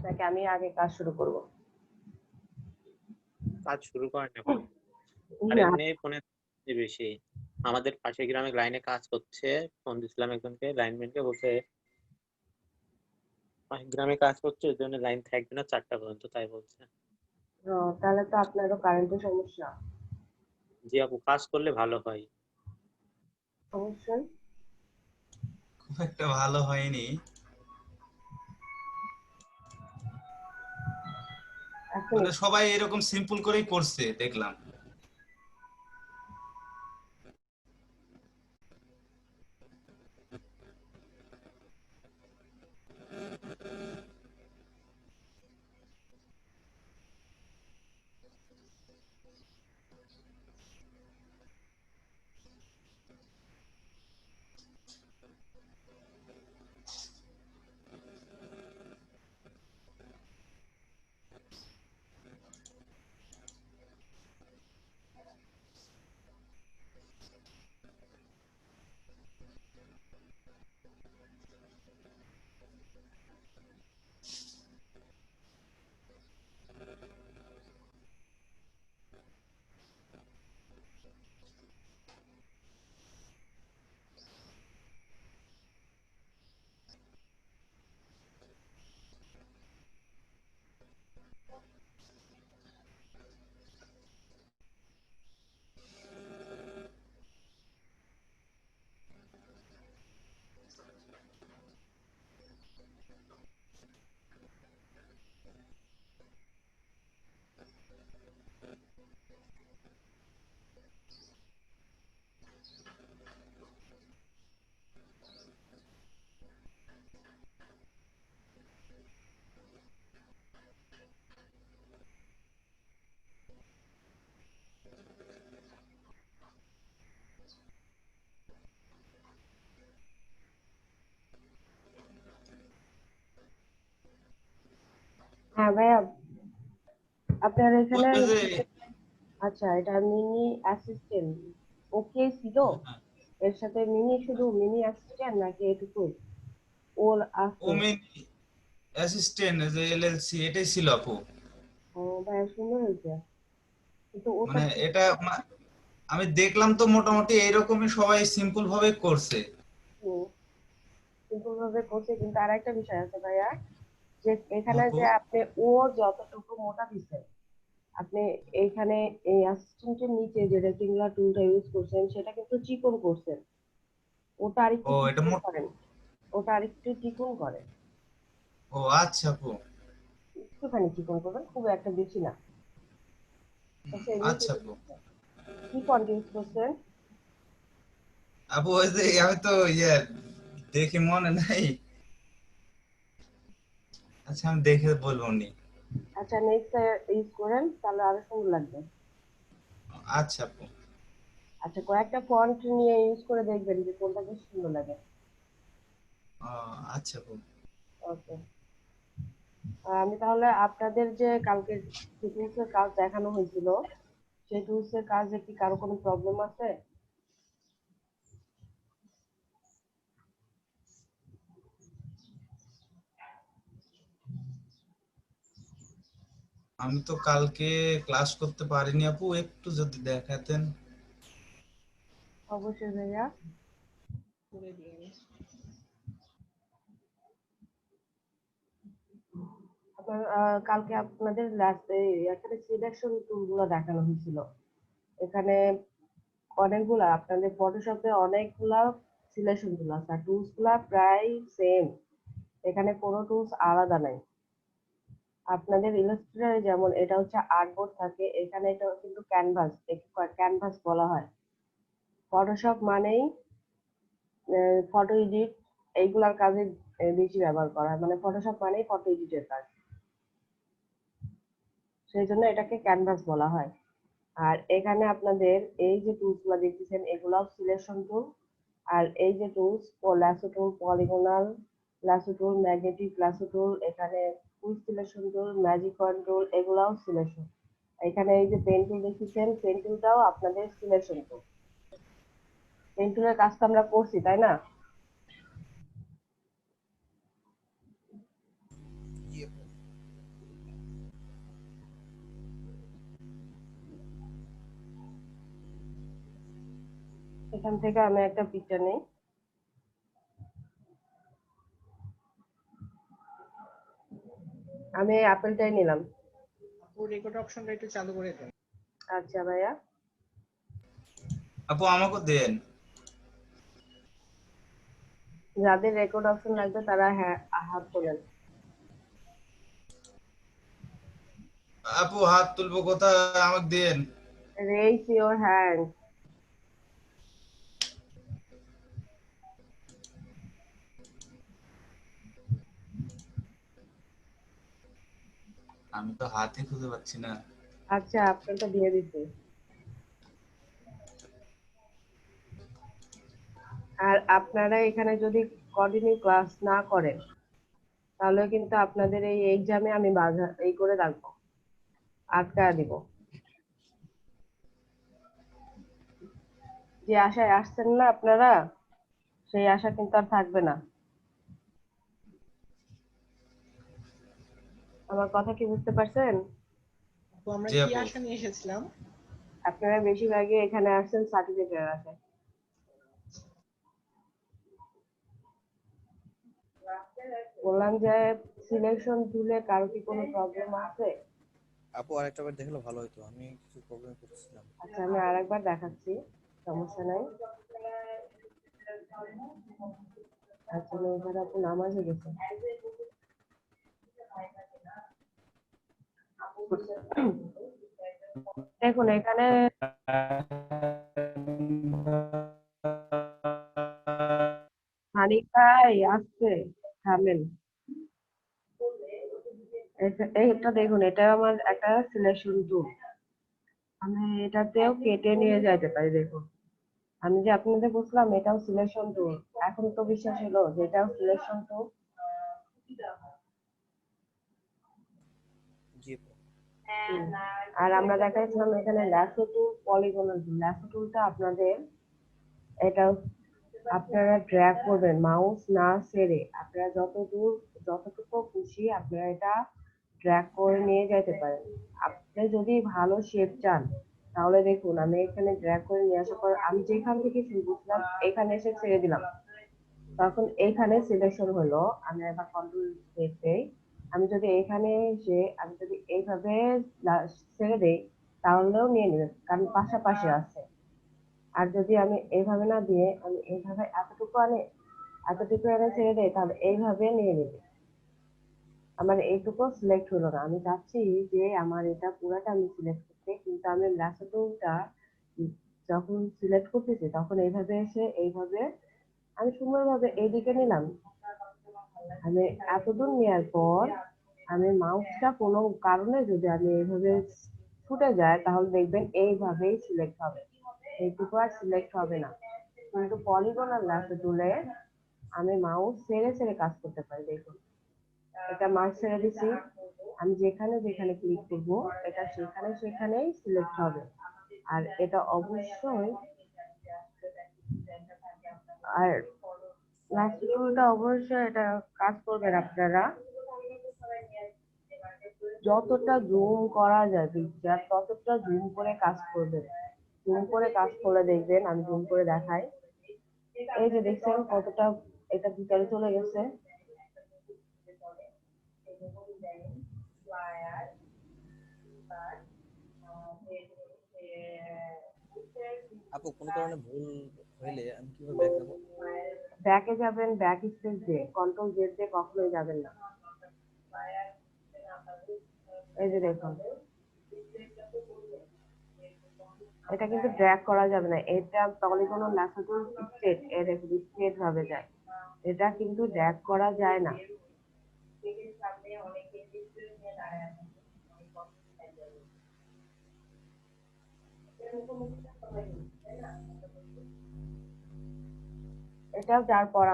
নাকি আমি আগে কাজ শুরু করব? কাজ শুরু করেন এখন। আর না। এমনি ফোনে বেশি আমাদের পাশের গ্রামে লাইনে কাজ করছে, ফোন দিছিলাম একজনকে, লাইনম্যানকে, বলছে পাশের গ্রামে কাজ করছে ওই জন্য লাইন থাকবে না 4টা পর্যন্ত, তাই বলছে। তাহলে তো আপনারও কারেন্টের সমস্যা। জি আপু, কাজ করলে ভালো হয়। অবশ্যই। খুব একটা ভালো হয়নি। এক মানে মিনিট। সবাই এরকম সিম্পল করেই করছে দেখলাম। হ্যাঁ ভাইয়া, আপনার এখানে। ওই যে আচ্ছা, এটা মিনি অ্যাসিস্ট্যান্ট ওকে ছিল? হ্যাঁ, এর সাথে মিনি, শুধু মিনি অ্যাসিস্ট্যান্ট নাকি এটুকু ওর আছে? ওমেন অ্যাসিস্ট্যান্ট যে এলএলসি এটাই ছিল আপু। ও ভাইয়া, সুন্দর হয়েছে, কিন্তু ওটা মানে কি? এটা আমি দেখলাম তো মোটামুটি এইরকমই সবাই সিম্পল ভাবে করছে। সিম্পল ভাবে করছে, কিন্তু আর একটা বিষয় আছে ভাইয়া, যে এখানে আপু যে আপনি ও যতটুকু মোটা দিচ্ছেন, আপনি এইখানে এই অ্যাসিস্ট্যান্টের নিচে যে রেক্টেঙ্গুলার টুলটা ইউজ করছেন সেটা কিন্তু চিকন করছেন। ওটা আরেকটু ও এটা চিকন করেন। ওটা আরেকটু চিকন করেন। ও আচ্ছা আপু। একটুখানি চিকন করবেন, খুব একটা বেশি না। আচ্ছা, এমনিতে আচ্ছা আপু। কি ফন্ট ইউজ করছেন? আপু ওই যে আমি তো দেখি মনে নাই। আচ্ছা আমি দেখে বলবো নি। আচ্ছা, নেক্সট ইউজ করেন, তাহলে আরো সুন্দর লাগবে। আচ্ছা আপু। আচ্ছা, কয়েকটা ফন্ট নিয়ে ইউজ করে দেখবেন যে কোনটা বেশ সুন্দর লাগে। ও, আচ্ছা আপু। ওকে। আমি তাহলে আপনাদের যে কালকে যে টুলস এর কাজ দেখানো হয়েছিল, সেই টুলস এর কাজে কি কারো কোনো প্রবলেম আছে? আমি তো কালকে ক্লাস করতে পারিনি আপু, একটু যদি দেখাতেন। অবশ্যই ভাইয়া, করে দিয়ে। আপনার কালকে আপনাদের লাস্টে এখানে সিলেকশন টুল গুলো দেখানো হয়েছিল। এখানে অনেকগুলা, আপনাদের ফটোশপে অনেকগুলা সিলেকশন টুল আছে, আর টুলস গুলা প্রায় সেম। এখানে কোনো টুলস আলাদা নাই। আপনাদের ইলাস্ট্রেটরে যেমন এটা হচ্ছে আর্টবোর্ড থাকে, এখানে এটা কিন্তু ক্যানভাস, একে ক্যানভাস বলা হয়। ফটোশপ মানেই ফটো এডিট, এইগুলার কাজে বেশি ব্যবহার করা হয়, মানে ফটোশপ মানেই ফটো এডিটের কাজ। সেই জন্য এটাকে ক্যানভাস বলা হয়। আর এখানে আপনাদের এই যে টুলস গুলো দেখতেছেন, এগুলাও সিলেকশন টুল। আর এই যে tools, lasso tool, polygonal lasso tool, magnetic lasso tool, এখানে quick selection tool, magic control, এগুলাও সিলেকশন। এখানে এই যে পেন টুল দেখতেছেন, পেন টুলটাও আপনাদের সিলেকশন টুল। পেন টুলের কাজটা আমরা করছি, তাই না? এখান থেকে আমি একটা পিকচার নেই। আমি এই আপেলটাই নিলাম। আপু রেকর্ড অপশনটা একটু চালু করে দেন। আচ্ছা ভাইয়া, আপু আমাকে দেন। যাদের রেকর্ড অপশন লাগবে তারা হ্যাঁ হাত তোলেন। আপু হাত তুলবো কোথায়, আমাকে দেন। Raise your hand. আমি তো হাতই খুঁজে পাচ্ছি না। আচ্ছা, আপনারটা দিয়ে দিচ্ছি। আর আপনারা এখানে যদি কন্টিনিউ ক্লাস না করেন তাহলে কিন্তু আপনাদের এই এক্সামে আমি বাধা এই করে রাখবো, আটকায় দিব। যে আশায় আসছেন না আপনারা, সেই আশা কিন্তু আর থাকবে না। আমার কথা কি বুঝতে পারছেন? আপু আমরা জি কি আপু। আশা নিয়ে এসেছিলাম? আপনারা বেশিরভাগই এখানে আসছেন সার্টিফিকেটের আশায়। বললাম যে সিলেকশন টুলে কারো কি কোনো প্রবলেম আছে? আপু আরেকটা বার দেখলে ভালো হতো, আমি কিছু প্রবলেম করতেছিলাম। আচ্ছা, আমি আরেকবার দেখাচ্ছি, সমস্যা নাই। আচ্ছা, মেয়েটার আপু নামাজে গেছে। দেখুন এখানে হানিফ ভাই আসছে, থামেন। এইটা দেখুন, এটা আমার একটা সিলেকশন টুল। আমি এটাতেও কেটে নিয়ে যাইতে পারি। দেখুন, আমি যে আপনাদের বলছিলাম এটাও সিলেকশন টুল, এখন তো বিশ্বাস হলো যে এটাও সিলেকশন টুল। জি আপু। আর আমরা দেখাইছিলাম এখানে ল্যাসো টুল, পলিগনাল টুল। ল্যাসো টুলটা আপনাদের এটা আপনারা ড্র্যাগ করবেন মাউস না ছেড়ে, আপনারা যতটুকু খুশি আপনারা এটা ড্র্যাগ করে নিয়ে যেতে পারেন। আপনি যদি ভালো শেপ চান তাহলে দেখুন, আমি এখানে ড্র্যাগ করে নিয়ে আসার পর আমি যেখান থেকে শুরু করছিলাম এখানে এসে ছেড়ে দিলাম, তখন এইখানে সিলেকশন হলো। আমি একবার কন্ট্রোল দেই, আমি যদি এখানে এসে আমি যদি এইভাবে ছেড়ে দেই তাহলেও নিয়ে নেবে, কারণ পাশাপাশি আছে। আর যদি আমি এইভাবে না দিয়ে আমি এইভাবে এতটুকু এনে ছেড়ে দেই তাহলে এইভাবে নিয়ে নেবে। আমার এইটুকু সিলেক্ট হলো না। আমি চাচ্ছি যে আমার এটা পুরাটা আমি সিলেক্ট করতে, কিন্তু আমি লাস্ট টুলটা যখন সিলেক্ট করতেছি তখন এইভাবে এসে এইভাবে আমি সুন্দরভাবে এইদিকে নিলাম। আমি এতদূর নেওয়ার পর আমি মাউসটা কোনো কারণে যদি আমি এইভাবে ছুটে যায় তাহলে দেখবেন এইভাবেই সিলেক্ট হবে, এইটুকু আর সিলেক্ট হবে না। কিন্তু পলিগনাল লাসো টুলে আমি মাউস ছেড়ে ছেড়ে কাজ করতে পারি। দেখুন, এটা মাউস ছেড়ে দিচ্ছি, আমি যেখানে যেখানে ক্লিক করব এটা সেখানে সেখানেই সিলেক্ট হবে। আর এটা অবশ্যই আর লাস্ট টুলটা অবশ্যই এটা কাজ করবেন আপনারা যতটা জুম করা যায় পিকচার ততটা জুম করে কাজ করবেন। জুম করে কাজ করলে দেখবেন, আমি জুম করে দেখাই, এই যে দেখছেন কতটা এটা ভিতরে চলে গেছে। আপু কোনো কারণে ভুল হইলে আমি কিভাবে ব্যাক যাবো? ব্যাকে যাবেন, ব্যাক স্পেস দিয়ে, কন্ট্রোল জেড দিয়ে কখনোই যাবেন না। এই যে দেখুন, এটা কিন্তু ড্র্যাগ করা যাবে না, এটা পলিগনাল লাসো টুল স্ট্রেট, এর দেখুন স্ট্রেট ভাবে যায়, এটা কিন্তু ড্র্যাগ করা যায় না। এটাও যার পর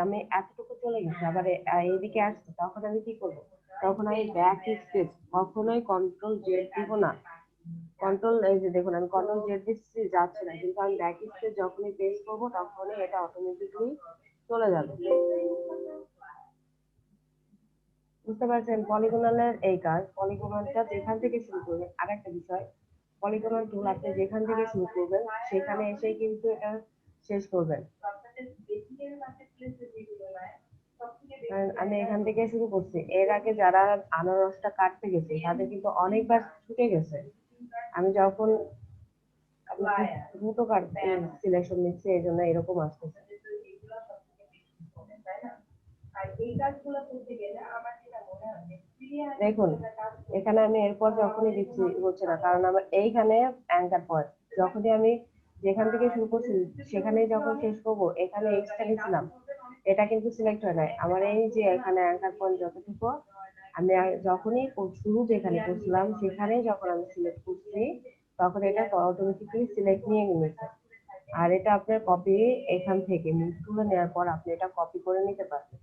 আমি এতটুকু চলে গেছি, আবার এইদিকে আসছি, তখন আমি কি করব? তখন আমি ব্যাক স্পেস, কখনোই কন্ট্রোল জেড দিব না। কন্ট্রোল, এই যে দেখুন আমি কন্ট্রোল জেড দিচ্ছি যাচ্ছে না, কিন্তু আমি ব্যাক স্পেস যখনই প্রেস করবো তখনই এটা অটোমেটিকলি চলে যাবে। বুঝতে পারছেন পলিগনালের এই কাজ? পলিগনালটা যেখান থেকে শুরু করবেন, আরেকটা বিষয়, পলিগনাল টুল আপনি যেখান থেকে শুরু করবেন সেখানে এসেই কিন্তু এটা শেষ করবেন। কারণ আমি এখান থেকে শুরু করছি, এর আগে যারা আনারসটা কাটতে গেছে তাদের কিন্তু অনেকবার ছুটে গেছে। আমি যখন দ্রুত কাটতে সিলেকশন নিচ্ছি এই জন্য এরকম আসতেছে। দেখুন এখানে আমি এরপর যখনই দিচ্ছি হচ্ছে না, কারণ আমার এইখানে অ্যাঙ্কার পয়েন্ট, যখনই আমি যেখান থেকে শুরু করছি সেখানেই যখন শেষ করবো, এখানে এক্সট্রা দিচ্ছিলাম, এটা কিন্তু সিলেক্ট হয় নাই আমার। এই যে এখানে অ্যাঙ্কার পয়েন্ট যতটুকু আমি যখনই শুরু যেখানে করছিলাম সেখানেই যখন আমি সিলেক্ট করছি তখন এটা অটোমেটিক্যালি সিলেক্ট নিয়ে নিয়েছে। আর এটা আপনার কপি এখান থেকে তুলে নেওয়ার পর আপনি এটা কপি করে নিতে পারবেন।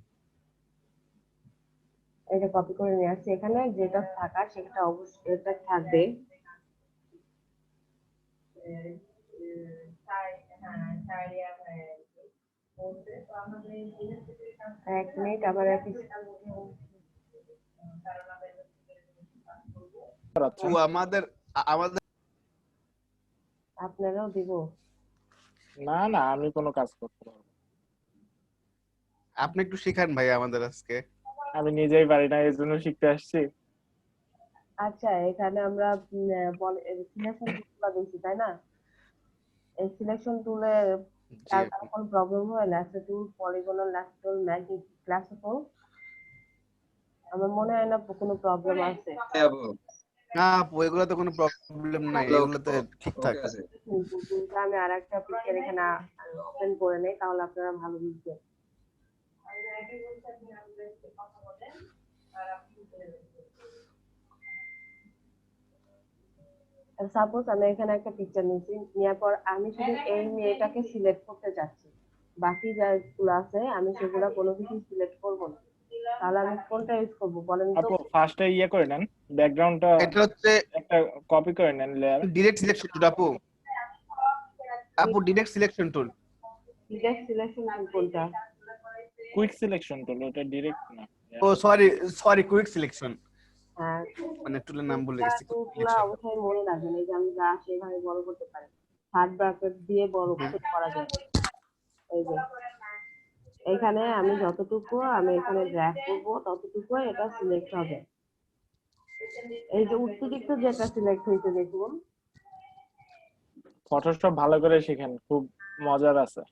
এটা কপি করে নিয়ে আসছি, এখানে যেটা থাকার সেটা অবশ্যই এটা থাকবে। এক মিনিট আবার আপু আমাদের আমাদের আপনারাও দিব। না না, আমি কোনো কাজ করতে পারবো না। আপনি একটু শিখান ভাই আমাদের আজকে। আমি নিজেই পারি না, এই জন্য শিখতে আসছি। আচ্ছা এখানে আমরা সিলেকশন টুলটা দিয়েছি তাই না? এই সিলেকশন টুলে জি আর আপু। কোনো প্রবলেম হয়? Lasso tool, polygonal lasso tool, magnetic lasso টুল, আমার মনে হয় না কোনো প্রবলেম আছে। না আপু এগুলো তো কোনো প্রবলেম নাই, এগুলোতে ঠিকঠাক আছে। টুলটা আমি আরেকটা পিকচার এখানে ওপেন করে নেই, তাহলে আপনারা ভালো বুঝবেন। সাপোজ আমি এখানে একটা পিকচার নিয়েছি, নেওয়ার পর আমি শুধু এই মেয়েটাকে সিলেক্ট করতে চাচ্ছি, বাকি যাগুলো আছে আমি সেগুলো কোনো কিছু সিলেক্ট করব না। তাহলে আমি কোনটা ইউজ করবো বলেন তো? আপু ফার্স্টে ইয়ে করে নেন, ব্যাকগ্রাউন্ডটা এটা হচ্ছে একটা কপি করে নেন লেয়ার। ডিরেক্ট সিলেকশন টুল আপু। আপু direct selection tool. Direct selection কোনটা? কুইক সিলেকশন টুল, ওটা ডিরেক্ট না। ও সরি সরি কুইক সিলেকশন, হ্যাঁ, মানে টুলের নাম ভুলে গেছি। টুলগুলো অবশ্যই মনে রাখবেন, এই যে আমি যা সেভাবে বড় করতে পারি, থার্ড ব্র্যাকেট দিয়ে বড় করা যায়। এই যে এখানে আমি যতটুকু আমি এখানে ড্র্যাগ করবো ততটুকু এটা সিলেক্ট হবে। এই যে অতিরিক্ত যেটা সিলেক্ট হয়েছে দেখুন। ফটোশপ ভালো করে শিখেন, খুব মজার আছে।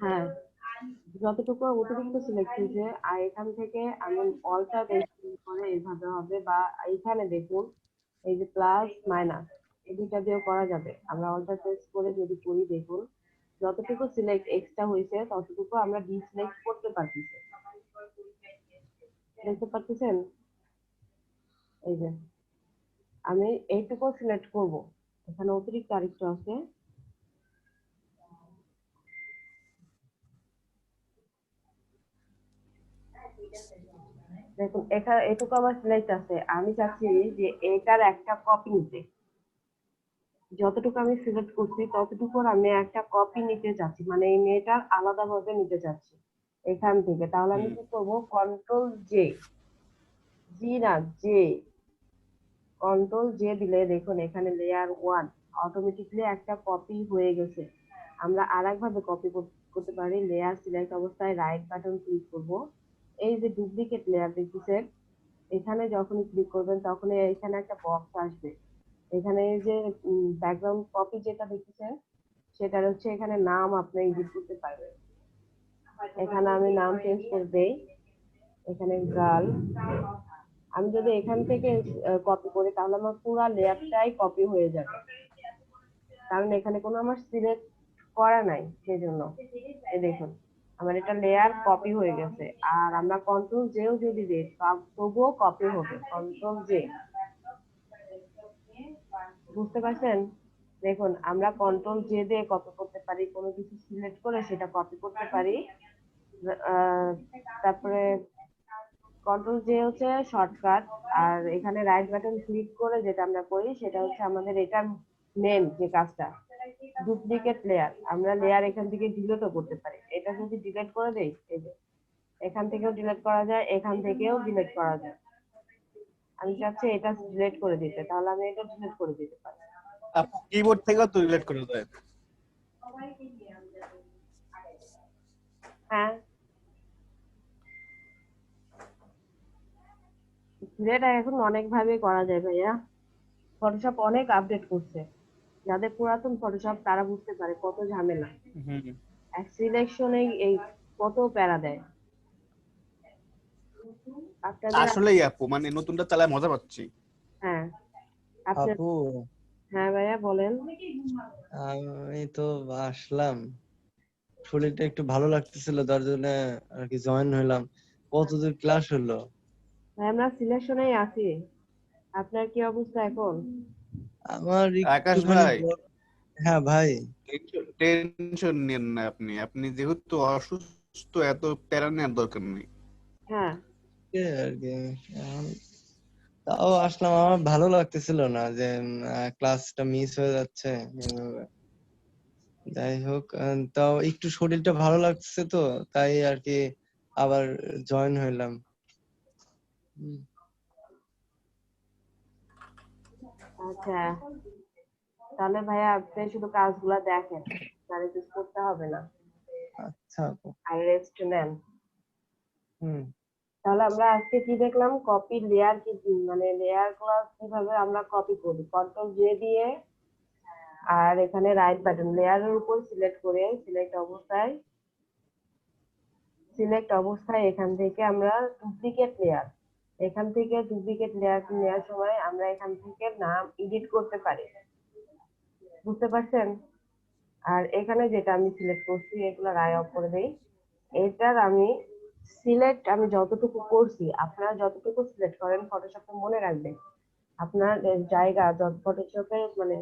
হ্যাঁ, যতটুকু অতিরিক্ত সিলেক্ট হয়েছে আর এখান থেকে আমি অলটা বেশি করে এইভাবে হবে, বা এইখানে দেখুন এই যে প্লাস মাইনাস এই দুইটা দিয়েও করা যাবে। আমরা অলটা প্রেস করে যদি করি দেখুন যতটুকু সিলেক্ট এক্সট্রা হয়েছে ততটুকু আমরা ডিসিলেক্ট করতে পারতেছি। দেখতে পাচ্ছেন? এই যে আমি এইটুকু সিলেক্ট করব, এখানে অতিরিক্ত আরেকটু আছে। দেখুন এখানে এটুকু আমার সিলেক্ট আছে, আমি চাচ্ছি যে এটার একটা কপি নিতে। যতটুকু আমি সিলেক্ট করছি ততটুকু আমি একটা কপি নিতে চাচ্ছি, মানে এই মেয়েটার আলাদাভাবে নিতে চাচ্ছি এখান থেকে। তাহলে আমি কি করবো? কন্ট্রোল জে, জি না জে, কন্ট্রোল জে দিলে দেখুন এখানে লেয়ার 1 অটোমেটিকলি একটা কপি হয়ে গেছে। আমরা আরেকভাবে কপি করতে পারি। লেয়ার সিলেক্ট অবস্থায় রাইট বাটন ক্লিক করব, এই যে ডুপ্লিকেট লেয়ার দেখতেছেন, এখানে যখন ক্লিক করবেন তখন এখানে একটা বক্স আসবে। এখানে এই যে ব্যাকগ্রাউন্ড কপি যেটা দেখতেছেন সেটার হচ্ছে এখানে নাম আপনি এডিট করতে পারবেন। এখানে আমি নাম চেঞ্জ করে দেই, এখানে গার্ল। আমি যদি এখান থেকে কপি করি তাহলে আমার পুরো লেয়ারটাই কপি হয়ে যাবে, কারণ এখানে কোনো আমার সিলেক্ট করা নাই সেজন্য। এই দেখুন আমার এটা লেয়ার কপি হয়ে গেছে। আর আমরা কন্ট্রোল জেও যদি দিই তবুও কপি হবে, কন্ট্রোল জে। বুঝতে পারছেন? দেখুন আমরা কন্ট্রোল জে দিয়ে কপি করতে পারি, কোনো কিছু সিলেক্ট করে সেটা কপি করতে পারি। তারপরে কন্ট্রোল জে হচ্ছে শর্টকাট, আর এখানে রাইট বাটন ক্লিক করে যেটা আমরা করি সেটা হচ্ছে আমাদের এটা মেন যে কাজটা, ডুপ্লিকেট লেয়ার। আমরা লেয়ার এখান থেকে ডিলিটও করতে পারি। এটা যদি ডিলিট করে দেই, এই যে এখান থেকেও ডিলিট করা যায়, এখান থেকেও ডিলিট করা যায়। আমি চাচ্ছি এটা ডিলিট করে দিতে, তাহলে আমি এটা ডিলিট করে দিতে পারি। আপু কিবোর্ড থেকেও তো রিলেট করা যায়। হ্যাঁ, যেটা এখন অনেক ভাবে করা যায় ভাইয়া। ফটোশপ অনেক আপডেট করছে। যাদের পুরাতন ফটোশপ তারা বুঝতে পারে কত ঝামেলা। হুম। এক সিলেকশনে এই কত প্যারা দেয় আপনাদের। আসলেই আপু মানে নতুনটা চালায় মজা পাচ্ছি। হ্যাঁ আপনার। আপু হ্যাঁ ভাইয়া বলেন। আমি তো আসলাম, শরীরটা একটু ভালো লাগতেছিল, তার জন্য আর কি জয়েন হইলাম। কতদূর ক্লাস হলো? ভাই আমরা সিলেকশনেই আছি। আপনার কি অবস্থা এখন? আমার আকাশ একটুখানি ভাই, হ্যাঁ ভাই। টেনশন নেন না। আপনি আপনি যেহেতু অসুস্থ, এত প্যারা নেওয়ার দরকার নেই। হ্যাঁ আর কি এখন তাও আসলাম, আমার ভালো লাগতেছিল না যে ক্লাসটা মিস হয়ে যাচ্ছে এভাবে। যাই হোক, তাও একটু শরীরটা ভালো লাগছে তো, তাই আর কি আবার জয়েন হইলাম। হুম, আচ্ছা, তাহলে ভাইয়া আপনি শুধু কাজগুলা দেখেন, ম্যানেজ করতে হবে না। আচ্ছা আপু। আর রেস্ট নেন। হুম। তাহলে আমরা আজকে কি দেখলাম, কপি লেয়ার কি, মানে লেয়ার গুলা কিভাবে আমরা কপি করি, কন্ট্রোল জে দিয়ে। আর এখানে রাইট বাটন লেয়ারের উপর সিলেক্ট অবস্থায় এখান থেকে আমরা ডুপ্লিকেট লেয়ার, এখান থেকে ডুপ্লিকেট লেয়ার নেওয়ার সময় আমরা এখান থেকে নাম এডিট করতে পারি। বুঝতে পারছেন? আর এখানে যেটা আমি সিলেক্ট করছি এগুলো রায় অফ করে দেই। এটার আমি সিলেক্ট আমি যতটুকু করছি, আপনারা যতটুকু সিলেক্ট করেন ফটোশপে মনে রাখবেন, আপনার জায়গা ফটোশপে মানে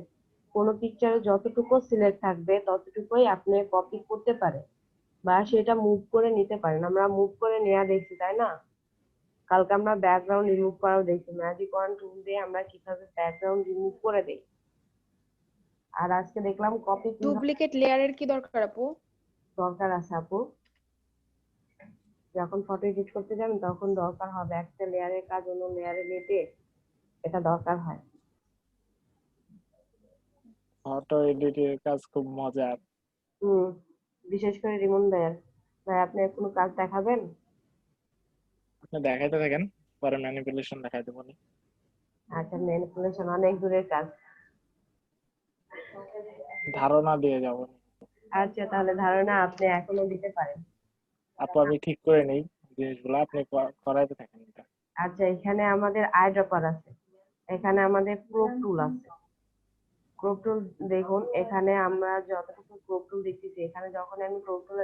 কোনো পিকচারে যতটুকু সিলেক্ট থাকবে ততটুকুই আপনি কপি করতে পারেন বা সেটা মুভ করে নিতে পারেন। আমরা মুভ করে নেওয়া দেখছি তাই না? কালকে আমরা ব্যাকগ্রাউন্ড রিমুভ করাও দেখছি, ম্যাজিক ওয়ান টুল দিয়ে আমরা কিভাবে ব্যাকগ্রাউন্ড রিমুভ করে দেই। আর আজকে দেখলাম কপি কিভাবে ডুপ্লিকেট লেয়ারের কি দরকার আপু? দরকার আছে আপু। যখন ফটো এডিট করতে যাবেন তখন দরকার হবে, একটা লেয়ারের কাজ অন্য লেয়ারে নিতে এটা দরকার হয়। ফটো এডিটের কাজ খুব মজার। হুম, বিশেষ করে রিমন ভাইয়ার। ভাই আপনি কোনো কাজ দেখাবেন? আপনি দেখাইতে থাকেন, পরে ম্যানিপুলেশন দেখাইতে বলি। আচ্ছা, ম্যানিপুলেশন অনেক দূরের কাজ। ধারণা দিয়ে যাব। আচ্ছা, তাহলে ধারণা আপনি এখনো দিতে পারেন। আপু আমি ঠিক করে নেই জিনিসগুলো, আপনি করাইতে থাকেন এটা। আচ্ছা, এখানে আমাদের আই ড্রপার আছে, এখানে আমাদের ক্রপ টুল আছে। ক্রপ টুল দেখুন, এখানে আমরা যতটুকু ক্রপ টুল দেখতেছি, এখানে যখন আমি ক্রপ টুল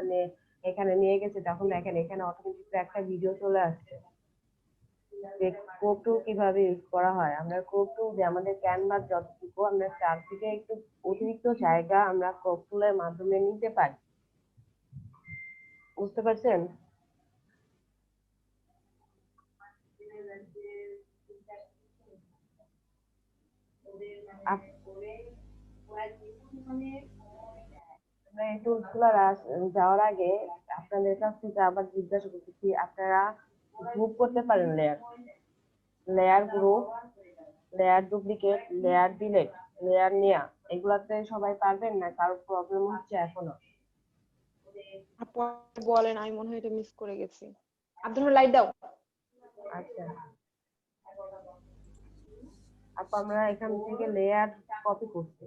এখানে নিয়ে গেছি তখন দেখেন এখানে অটোমেটিক একটা ভিডিও চলে আসছে। যে ক্রপ টুল কিভাবে ইউজ করা হয়, আমরা ক্রপ টুল যে আমাদের ক্যানভাস যতটুকু আমরা চার থেকে একটু অতিরিক্ত জায়গা আমরা ক্রপ টুলের মাধ্যমে নিতে পারি। বুঝতে পারছেন? আমরা এই টুলস গুলো যাওয়ার আগে আপনাদের কাছ থেকে আবার জিজ্ঞাসা করতেছি, আপনারা গ্রুপ করতে পারেন layer group, layer duplicate, layer delete, layer নেয়া, এগুলাতে সবাই পারবেন না? কারোর প্রবলেম হচ্ছে এখনো? আপু বলেন, আমি মনে হয় এটা মিস করে গেছি। আব্দুল লাইট দাও। আচ্ছা আপু, আমরা এখান থেকে লেয়ার কপি করছি।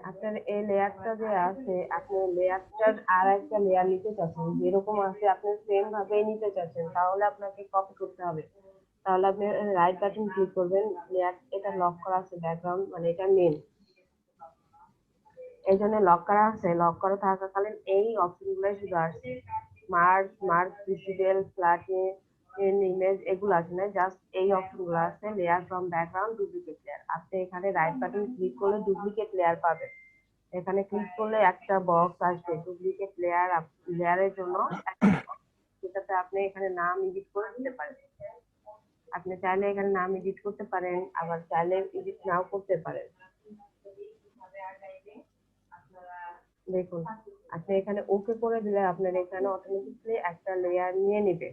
আপনার এই লেয়ারটা যে আছে, আপনি লেয়ারটার আর একটা লেয়ার নিতে চাচ্ছেন, যেরকম আছে আপনি সেম ভাবেই নিতে চাচ্ছেন, তাহলে আপনাকে কপি করতে হবে। তাহলে আপনি রাইট বাটন ক্লিক করবেন, লেয়ার এটা লক করা আছে ব্যাকগ্রাউন্ড মানে এটা মেন, এই জন্য লক করা আছে। লক করা থাকাকালীন এই অপশন গুলাই শুধু আসছে, মার্ক ডিজিটাল ফ্ল্যাটে ইমেজ এগুলো আছে না, জাস্ট এই অপশন গুলো আছে, layer from background duplicate layer. আপনি এখানে রাইট বাটন ক্লিক করলে ডুপ্লিকেট লেয়ার পাবেন। এখানে ক্লিক করলে একটা বক্স আসবে ডুপ্লিকেট লেয়ারের জন্য, যেটাতে আপনি এখানে নাম এডিট করে দিতে পারেন। আপনি চাইলে এখানে নাম এডিট করতে পারেন, আবার চাইলে এডিট নাও করতে পারেন। দেখুন, আপনি এখানে ওকে করে দিলে আপনার এখানে অটোমেটিকলি একটা লেয়ার নিয়ে নেবে।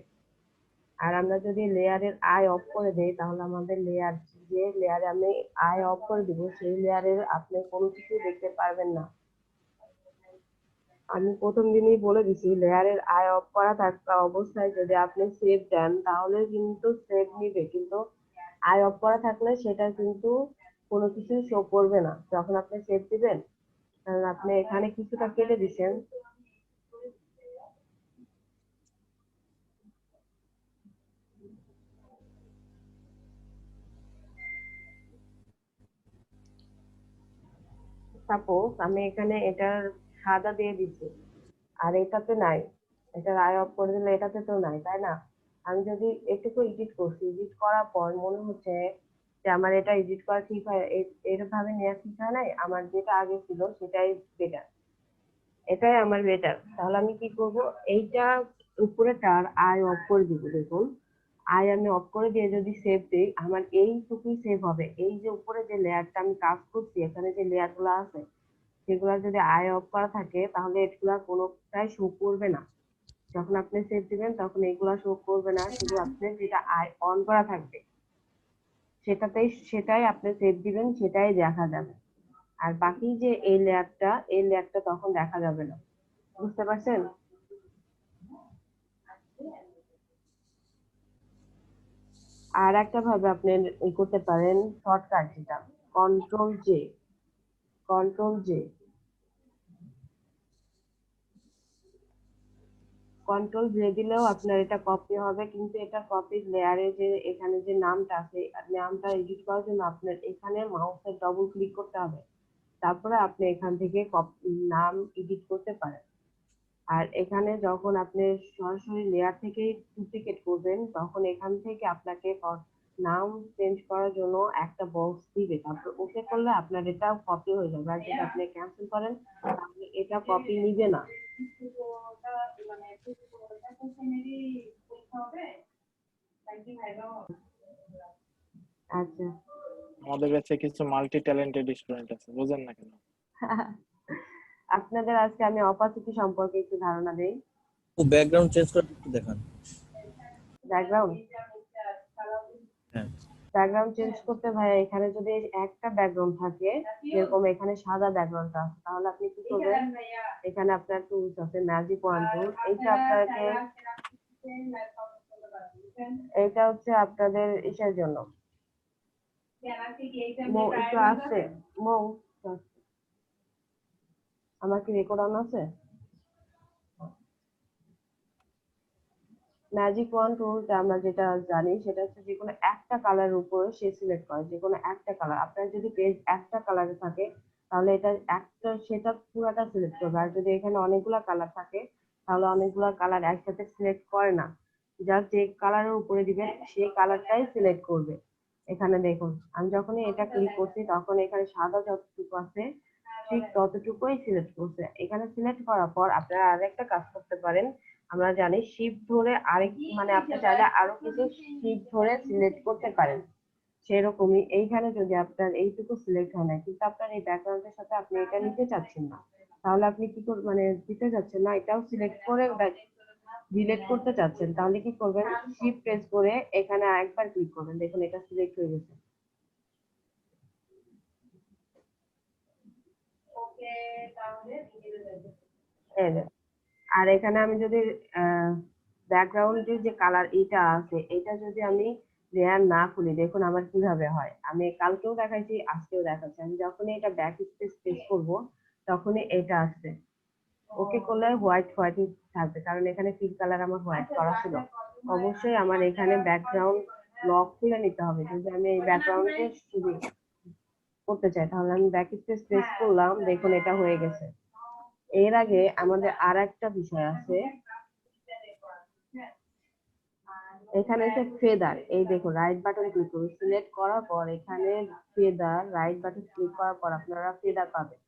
আর আমরা যদি লেয়ারের আই অফ করে দেই তাহলে আমাদের লেয়ার, যে লেয়ারে আমি আই অফ করে দিব সেই লেয়ারের আপনি কোনো কিছু দেখতে পারবেন না। আমি প্রথম দিনই বলে দিছি লেয়ারের আই অফ করা থাকা অবস্থায় যদি আপনি সেভ দেন তাহলে কিন্তু সেভ নিবে, কিন্তু আই অফ করা থাকলে সেটা কিন্তু কোনো কিছু শো করবে না যখন আপনি সেভ দিবেন। কারণ আপনি এখানে কিছুটা কেটে দিছেন। সাপোজ আমি এখানে এটার সাদা দিয়ে দিচ্ছি আর এটাতে নাই, এটা আই অফ করে দিলে এটাতে তো নাই, তাই না? আমি যদি এটুকু এডিট করছি, এডিট করার পর মনে হচ্ছে যে আমার এটা এডিট করা ঠিক হয়, এরকম ভাবে নেওয়া ঠিক হয় নাই, আমার যেটা আগে ছিল সেটাই বেটার, এটাই আমার বেটার। তাহলে আমি কি করব, এইটা উপরেটার আই অফ করে দিব। দেখুন আই আমি অফ করে দিয়ে যদি সেভ দিই আমার এইটুকুই সেভ হবে। এই যে উপরে যে লেয়ারটা আমি কাজ করছি, এখানে যে লেয়ার গুলো আছে সেগুলো যদি আই অফ করা থাকে তাহলে এগুলা কোনোটাই শো করবে না। যখন আপনি সেভ দিবেন তখন এগুলা শো করবে না, শুধু আপনি যেটা আই অন করা থাকবে সেটাই আপনি সেভ দিবেন, সেটাই দেখা যাবে। আর বাকি যে এই লেয়ারটা তখন দেখা যাবে না। বুঝতে পারছেন? আর একটা ভাবে আপনি করতে পারেন শর্টকাট, যেটা control J, control J, control J দিলেও আপনার এটা কপি হবে, কিন্তু এটা কপি লেয়ারে যে এখানে যে নামটা আছে, নামটা এডিট করার জন্য আপনার এখানে মাউসের ডবল ক্লিক করতে হবে, তারপরে আপনি এখান থেকে নাম এডিট করতে পারেন। আর এখানে যখন আপনি সরাসরি লেয়ার থেকে ডুপ্লিকেট করবেন তখন এখান থেকে আপনাকে নাম চেঞ্জ করার জন্য একটা বক্স দিবে, তারপর ওকে করলে আপনার এটা কপি হয়ে যাবে। আর যদি আপনি ক্যান্সেল করেন তাহলে এটা কপি নিবে না। আচ্ছা। আমাদের কাছে কিছু মাল্টি ট্যালেন্টেড স্টুডেন্ট আছে, বুঝেন না কেন? আপনাদের আজকে আমি অপাসিটি সম্পর্কে একটু ধারণা দেই। ও ব্যাকগ্রাউন্ড চেঞ্জ করে একটু দেখান। ব্যাকগ্রাউন্ড হ্যাঁ ব্যাকগ্রাউন্ড চেঞ্জ করতে ভাইয়া এখানে যদি একটা ব্যাকগ্রাউন্ড থাকে, যেরকম এখানে সাদা ব্যাকগ্রাউন্ড আছে, তাহলে আপনি কি করবেন, এখানে আপনার টুলস আছে ম্যাজিক ওয়ান টুল, এইটা হচ্ছে আপনাদের ইসের জন্য। একটু আসছে মৌ, আমার কি রেকর্ড অন আছে? ম্যাজিক ওয়ান টুলটা আমরা যেটা জানি সেটা হচ্ছে যে কোনো একটা কালারের উপরে সে সিলেক্ট করে, যে কোনো একটা কালার। আপনার যদি পেজ একটা কালারে থাকে তাহলে এটা একটা সেটা পুরাটা সিলেক্ট করবে, আর যদি এখানে অনেকগুলা কালার থাকে তাহলে অনেকগুলা কালার একসাথে সিলেক্ট করে না, যার যে কালারের উপরে দিবেন সেই কালারটাই সিলেক্ট করবে। এখানে দেখুন আমি যখনই এটা ক্লিক করছি তখন এখানে সাদা যতটুকু আছে ঠিক ততটুকুই সিলেক্ট করছে। এখানে সিলেক্ট করার পর আপনারা আরেকটা কাজ করতে পারেন, আমরা জানি শিফট ধরে আরেক মানে আপনি চাইলে আরো কিছু শিফট ধরে সিলেক্ট করতে পারেন। সেরকমই এইখানে যদি আপনার এইটুকু সিলেক্ট হয় না, কিন্তু আপনার এই ব্যাকগ্রাউন্ডের সাথে আপনি এটা নিতে চাচ্ছেন না, তাহলে আপনি কি করবেন, মানে দিতে চাচ্ছেন না, এটাও সিলেক্ট করে ডিলিট করতে চাচ্ছেন, তাহলে কি করবেন, শিফট প্রেস করে এখানে আরেকবার ক্লিক করবেন। দেখুন এটা সিলেক্ট হয়ে গেছে। এই যে। আর এখানে আমি যদি ব্যাকগ্রাউন্ডের যে কালার এটা আছে এটা যদি আমি লেয়ার না খুলি, দেখুন আমার কিভাবে হয়। আমি কালকেও দেখাইছি আজকেও দেখাচ্ছি, আমি যখনই এটা ব্যাক স্পেস প্রেস করবো তখনই এটা আসছে। ওকে করলে হোয়াইট হোয়াইটই থাকবে, কারণ এখানে ফিল কালার আমার হোয়াইট করা ছিল। অবশ্যই আমার এখানে ব্যাকগ্রাউন্ড লক খুলে নিতে হবে। যদি আমি এই ব্যাকগ্রাউন্ডে শুধু করতে চাই তাহলে আমি ব্যাক স্পেস প্রেস করলাম, দেখুন এটা হয়ে গেছে। এর আগে আমাদের আর একটা বিষয় আছে, এখানে হচ্ছে ফেদার। এই দেখুন রাইট বাটন ক্লিক করুন, সিলেক্ট করার পর এখানে ফেদার, রাইট বাটন ক্লিক করার পর আপনারা ফেদার পাবেন।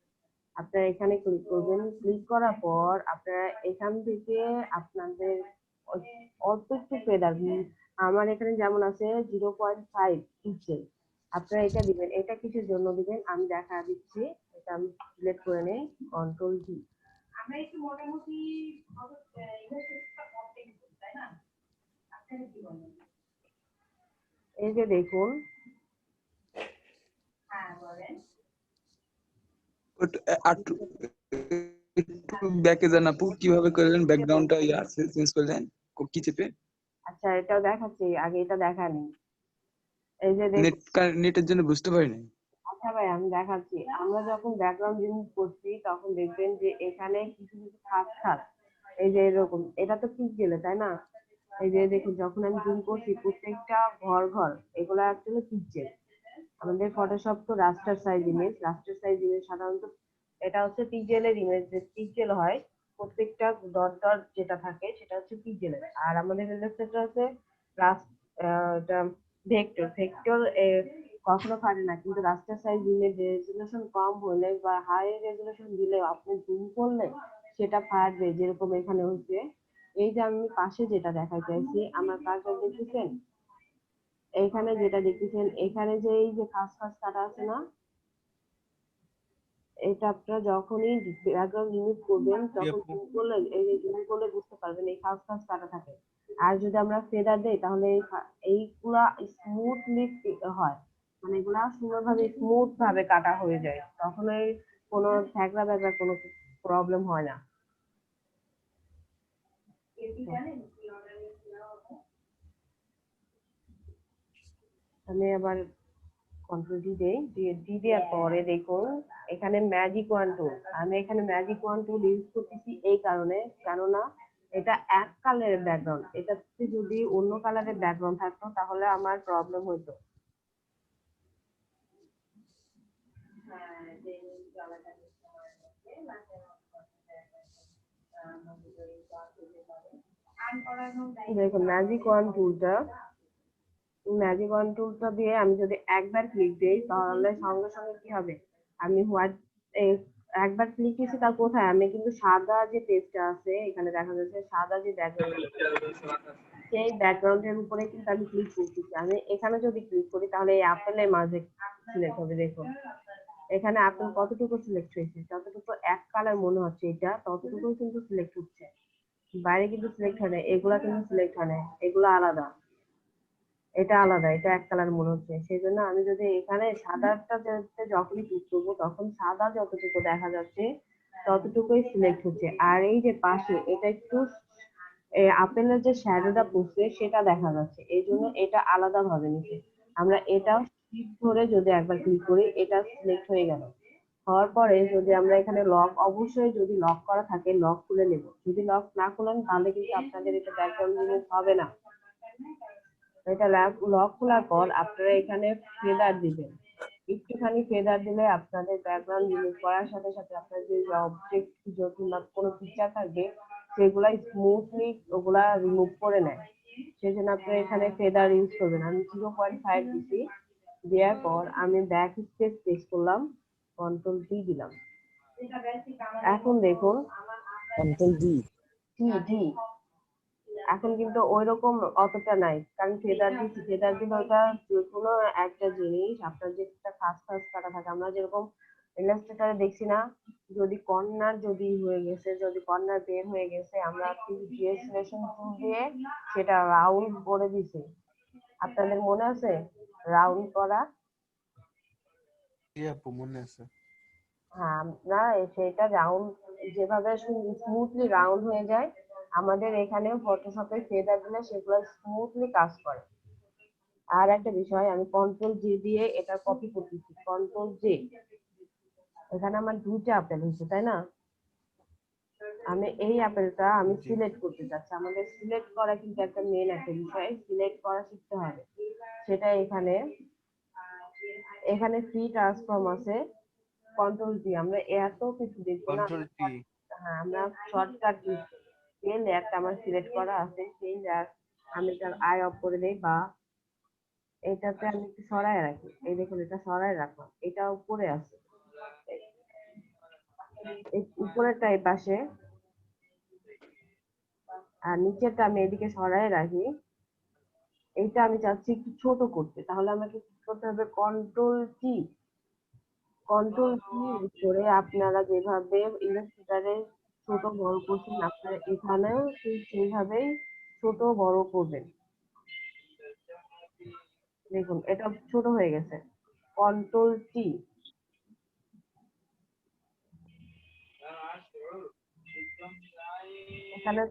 আপনারা এখানে ক্লিক করবেন, ক্লিক করার পর আপনারা এখান থেকে আপনাদের অল্প একটু ফেদার, আমার এখানে যেমন আছে 0.5 ইঞ্চি, আপনারা এটা দিবেন। এটা কিসের জন্য দিবেন আমি দেখা দিচ্ছি, এটা আমি সিলেক্ট করে নেই, কন্ট্রোল ডি। আমরা একটু মোটামুটি এই যে দেখুন একটু ব্যাকে যান আপু, কিভাবে করলেন ব্যাকগ্রাউন্ডটা চেঞ্জ করলেন কি চেপে? আচ্ছা এটাও দেখাচ্ছি, আগে এটা দেখানি। এই যে নেট দেখুন, নেটের জন্য বুঝতে পারিনি। আচ্ছা ভাই আমি দেখাচ্ছি। আমরা যখন ব্যাকগ্রাউন্ড রিমুভ করছি তখন দেখবেন যে এখানে কিছু কিছু খাত খাত, এই যে এরকম, এটা তো পিক্সেলে তাই না? এই যে দেখুন যখন আমি জুম করছি প্রত্যেকটা ঘর ঘর এগুলো অ্যাকচুয়ালি পিক্সেল। আমাদের ফটোশপ তো রাস্টার সাইজ ইমেজ, রাস্টার সাইজ ইমেজ সাধারণত এটা হচ্ছে পিক্সেলের ইমেজ, যে পিক্সেল হয় প্রত্যেকটা ডট ডট যেটা থাকে সেটা হচ্ছে পিক্সেলের। আর আমাদের ইলাস্ট্রেটর হচ্ছে এটা ভেক্টর। ভেক্টর কখনো পারে না, কিন্তু রাস্টার সাইজ ইমেজ রেজুলেশন কম হলে বা হাই রেজুলেশন দিলে আপনি জুম করলে সেটা পারবে, যেরকম এখানে হচ্ছে। এই যে আমি পাশে যেটা দেখাই চাইছি, আমার কাজটা দেখতেছেন, এইখানে যেটা দেখতেছেন এখানে যে এই যে খাস খাস কাটা আছে না, এটা আপনারা যখনই ব্যাকগ্রাউন্ড রিমুভ করবেন তখন জুম করলে, এই যে জুম করলে বুঝতে পারবেন এই খাস খাস কাটা থাকে। আর যদি আমরা ফেদার দেই তাহলে এইগুলা স্মুথলি হয়, মানে এগুলা সুন্দরভাবে স্মুথ ভাবে কাটা হয়ে যায়, তখন এই কোনো থ্যাকড়া ব্যাকড়া কোনো প্রবলেম হয় না। আমি আবার কন্ট্রোল ডি দেই, ডি দেওয়ার পরে দেখুন এখানে ম্যাজিক ওয়ান টুল। আমি এখানে ম্যাজিক ওয়ান টুল ইউজ করতেছি এই কারণে, কেননা এটা এক কালারের ব্যাকগ্রাউন্ড, এটাতে যদি অন্য কালারের ব্যাকগ্রাউন্ড থাকতো তাহলে আমার প্রবলেম হতো। দেখুন ম্যাজিক ওয়ান টুলটা দিয়ে আমি যদি একবার ক্লিক দিই তাহলে সঙ্গে সঙ্গে কি হবে, আমি হোয়াইট একবার ক্লিক দিয়েছি, তার কোথায় আমি কিন্তু সাদা যে পেজটা আছে এখানে দেখা যাচ্ছে সাদা যে ব্যাকগ্রাউন্ড, সেই ব্যাকগ্রাউন্ডের উপরে কিন্তু আমি ক্লিক করতেছি। আমি এখানে যদি ক্লিক করি তাহলে এই আপেলের মাঝে সিলেক্ট হবে। দেখুন এখানে আপেল কতটুকু সিলেক্ট হয়েছে, যতটুকু এক কালার মনে হচ্ছে এটা ততটুকু কিন্তু সিলেক্ট হচ্ছে, বাইরে কিন্তু সিলেক্ট হয় না, এগুলা কিন্তু সিলেক্ট হয় না, এগুলো আলাদা, এটা আলাদা, এটা এক কালার মনে হচ্ছে। সেই জন্য আমি যদি এখানে সাদাটা যখনই ক্লিক করবো তখন সাদা যতটুকু দেখা যাচ্ছে ততটুকুই সিলেক্ট হচ্ছে। আর এই যে পাশে এটা একটু আপেলের যে শ্যাডোটা পড়ছে সেটা দেখা যাচ্ছে, এই জন্য এটা আলাদা ভাবে নিচ্ছে। আমরা এটাও শিফট ধরে যদি একবার ক্লিক করি এটা সিলেক্ট হয়ে গেল। হওয়ার পরে যদি আমরা এখানে লক, অবশ্যই যদি লক করা থাকে লক খুলে নেব, যদি লক না খুলেন তাহলে কিন্তু আপনাদের এটা ব্যাকগ্রাউন্ড রিমুভ হবে না। এটা লক খোলার পর আপনারা এখানে ফেদার দিবেন, একটুখানি ফেদার দিলে আপনাদের ব্যাকগ্রাউন্ড রিমুভ করার সাথে সাথে আপনার যে অবজেক্ট কিংবা কোনো পিকচার থাকবে সেগুলা স্মুথলি ওগুলা রিমুভ করে নেয়। সেই জন্য আপনারা এখানে ফেদার ইউজ করবেন। আমি 0.5 দিছি, দেওয়ার পর আমি ব্যাক স্পেস প্রেস করলাম, কন্ট্রোল টি দিলাম। এখন দেখুন কন্ট্রোল ডি। জি এখন কিন্তু ওইরকম অতটা নাই, কারণ ফেদার দিচ্ছি, ফেদার দিলে ওটা যে কোনো একটা জিনিস আপনার যে একটা খাস খাস কাটা থাকে, আমরা যেরকম ইলাস্ট্রেটরে দেখছি না, যদি কর্নার যদি হয়ে গেছে, যদি কর্নার বের হয়ে গেছে আমরা সিলেকশন টুল দিয়ে সেটা রাউন্ড করে দিছি, আপনাদের মনে আছে রাউন্ড করা? আপু মনে আছে। হ্যাঁ, না সেটা রাউন্ড যেভাবে স্মুথলি রাউন্ড হয়ে যায়, আমাদের এখানে ফটোশপে ফেদার দিলে সেগুলো স্মুথলি কাজ করে। আর একটা বিষয়, আমি কন্ট্রোল জে দিয়ে এটা কপি করতেছি, কন্ট্রোল জে। এখানে আমার দুইটা আপেল হয়েছে তাই না, আমি এই আপেলটা আমি সিলেক্ট করতে চাচ্ছি। আমাদের সিলেক্ট করা কিন্তু একটা মেন একটা বিষয়, সিলেক্ট করা শিখতে হবে। সেটা এখানে এখানে ফ্রি ট্রান্সফর্ম আছে, কন্ট্রোল জি। আমরা এত কিছু দেখবো না, কন্ট্রোল টি। হ্যাঁ আমরা শর্টকাট যে লেয়ারটা আমার সিলেক্ট করা আছে সেই লেয়ার আমি তার আই অফ করে দেই, বা এটাতে আমি একটু সরায় রাখি। এই দেখুন এটা সরায় রাখলাম, এটা উপরে আছে, এই উপরেরটা এই পাশে, আর নিচেরটা আমি এদিকে সরায় রাখি। এইটা আমি চাচ্ছি একটু ছোট করতে, তাহলে আমাকে কি করতে হবে, কন্ট্রোল টি। কন্ট্রোল কি করে আপনারা যেভাবে ইলাস্ট্রেটরে ছোট বড় করছেন আপনারা এখানেও সেইভাবেই ছোট বড় করবেন। দেখুন এটা ছোট হয়ে গেছে, কন্ট্রোল টি। এখানে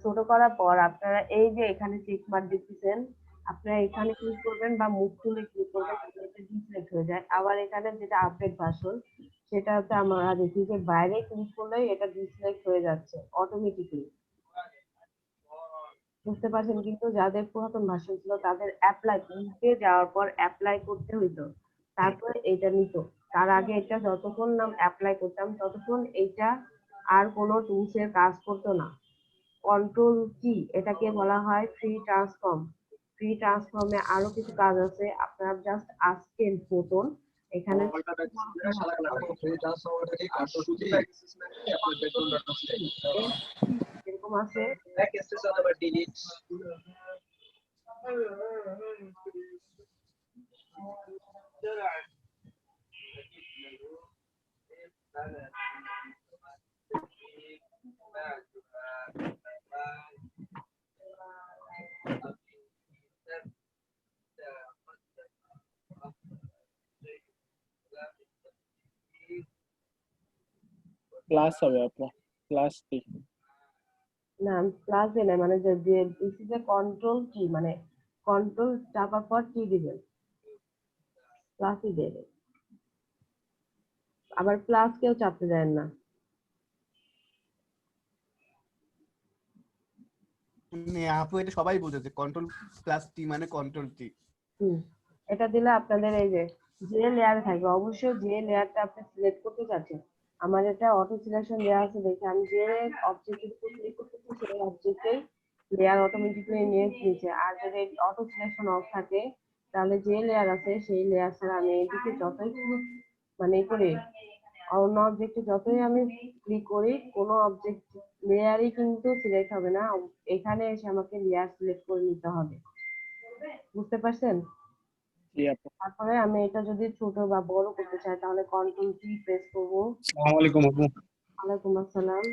ছোট করার পর আপনারা এই যে এখানে চেক মার্ক দেখতেছেন, আপনারা এখানে ক্লিক করবেন বা মুভ টুলে ক্লিক করবেন, এটা ডিসলেক্ট হয়ে যায়। আবার এখানে যেটা আপডেট ভার্সন, সেটা হচ্ছে আমরা দেখি যে বাইরে ক্লিক করলেই এটা ডিসলেক্ট হয়ে যাচ্ছে অটোমেটিকলি। বুঝতে পারছেন? কিন্তু যাদের পুরাতন ভার্সন ছিল তাদের অ্যাপ্লাই নিতে যাওয়ার পর অ্যাপ্লাই করতে হইতো, তারপরে এটা নিত। তার আগে এটা যতক্ষণ নাম অ্যাপ্লাই করতাম ততক্ষণ এইটা আর কোনো টুলস এর কাজ করতো না। কন্ট্রোল কি, এটাকে বলা হয় ফ্রি ট্রান্সফর্ম। ফ্রি ট্রান্সফর্মে আরো কিছু কাজ আছে, আপনারা জাস্ট আজকের মতন এখানে এরকম আছে। প্লাস হবে আপু, প্লাস কি? না প্লাস দিয়ে নাই, মানে যে দিস ইজ এ কন্ট্রোল কি, মানে কন্ট্রোল চাপার পর কি দিবেন, প্লাসই দেবে। আবার প্লাস কেউ চাপতে দেন না। মানে আপু এটা সবাই বুঝেছে, কন্ট্রোল প্লাস টি মানে কন্ট্রোল টি। এটা দিলে আপনাদের এই যে যে লেয়ার থাকবে, অবশ্যই যে লেয়ারটা আপনি সিলেক্ট করতে চাচ্ছেন। আমার এটা অটো সিলেকশন দেওয়া আছে দেখে আমি যে অবজেক্টের উপর ক্লিক করতেছি সেই অবজেক্টেই লেয়ার অটোমেটিক্যালি নিয়ে নিচ্ছে। আর যদি অটো সিলেকশন অফ থাকে তাহলে যে লেয়ার আছে সেই লেয়ার ছাড়া আমি এদিকে যতই মানে করি, অন্য অবজেক্টে যতই আমি ক্লিক করি কোনো অবজেক্ট লেয়ারই কিন্তু সিলেক্ট হবে না। এখানে এসে আমাকে লেয়ার সিলেক্ট করে নিতে হবে। বুঝতে পারছেন? জি আপু। তারপরে আমি এটা যদি ছোট বা বড় করতে চাই তাহলে কন্ট্রোল কি প্রেস করব। আসসালামু আলাইকুম আপু। ওয়ালাইকুম আসসালাম।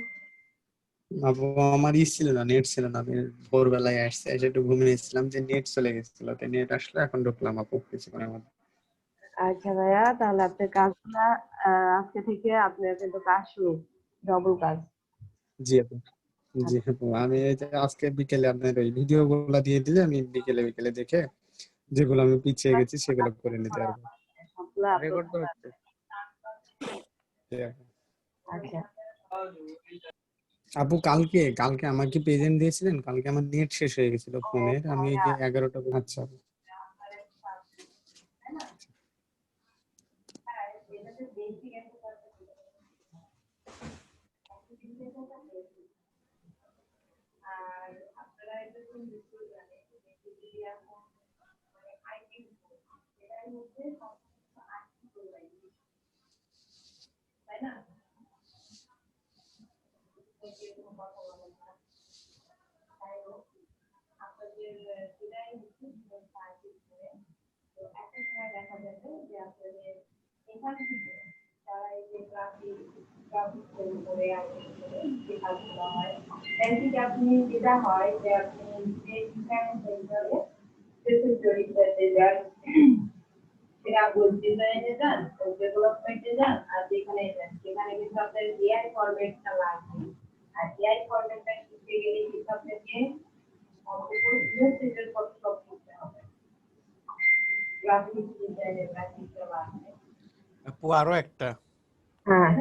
আপু আমার ছিল না, নেট ছিল না, আমি ভোরবেলায় আসছে এসে একটু ঘুমিয়েছিলাম, যে নেট চলে গেছিল, তো নেট আসলে এখন ঢুকলাম আপু কিছুক্ষণের মধ্যে। আচ্ছা ভাইয়া, তাহলে আপনার কাজগুলা আজকে থেকে আপনার কিন্তু কাজ শুরু, ডবল কাজ। জি আপু। জি আপু, আমি এই যে আজকে বিকেলে আপনার ওই ভিডিও গুলা দিয়ে দিলে আমি বিকেলে বিকেলে দেখে যেগুলো আমি পিছিয়ে গেছি সেগুলো করে নিতে পারবো। সবগুলো রেকর্ড তো হচ্ছে। জি আপু। আচ্ছা আপু কালকে কালকে আমাকে প্রেজেন্ট দিয়েছিলেন, কালকে আমার নেট শেষ হয়ে গেছিল ফোনের, আমি এই যে 11টা। আচ্ছা আপু। আপনি যেটা হয় যে আপনি যে ডিজাইন সেন্টারে সেটা ডিজাইনে যান, ডেভেলপমেন্টে যান, আর যেখানে যান সেখানে কিন্তু আপনার এআই ফরম্যাটটা লাগবে। আর এআই ফরম্যাটটা শিখতে গেলে কিন্তু আপনাকে অবশ্যই সব করতে হবে। গ্রাফিক ডিজাইনের প্র্যাকটিসটা লাগবে। আপু আরো একটা, হ্যাঁ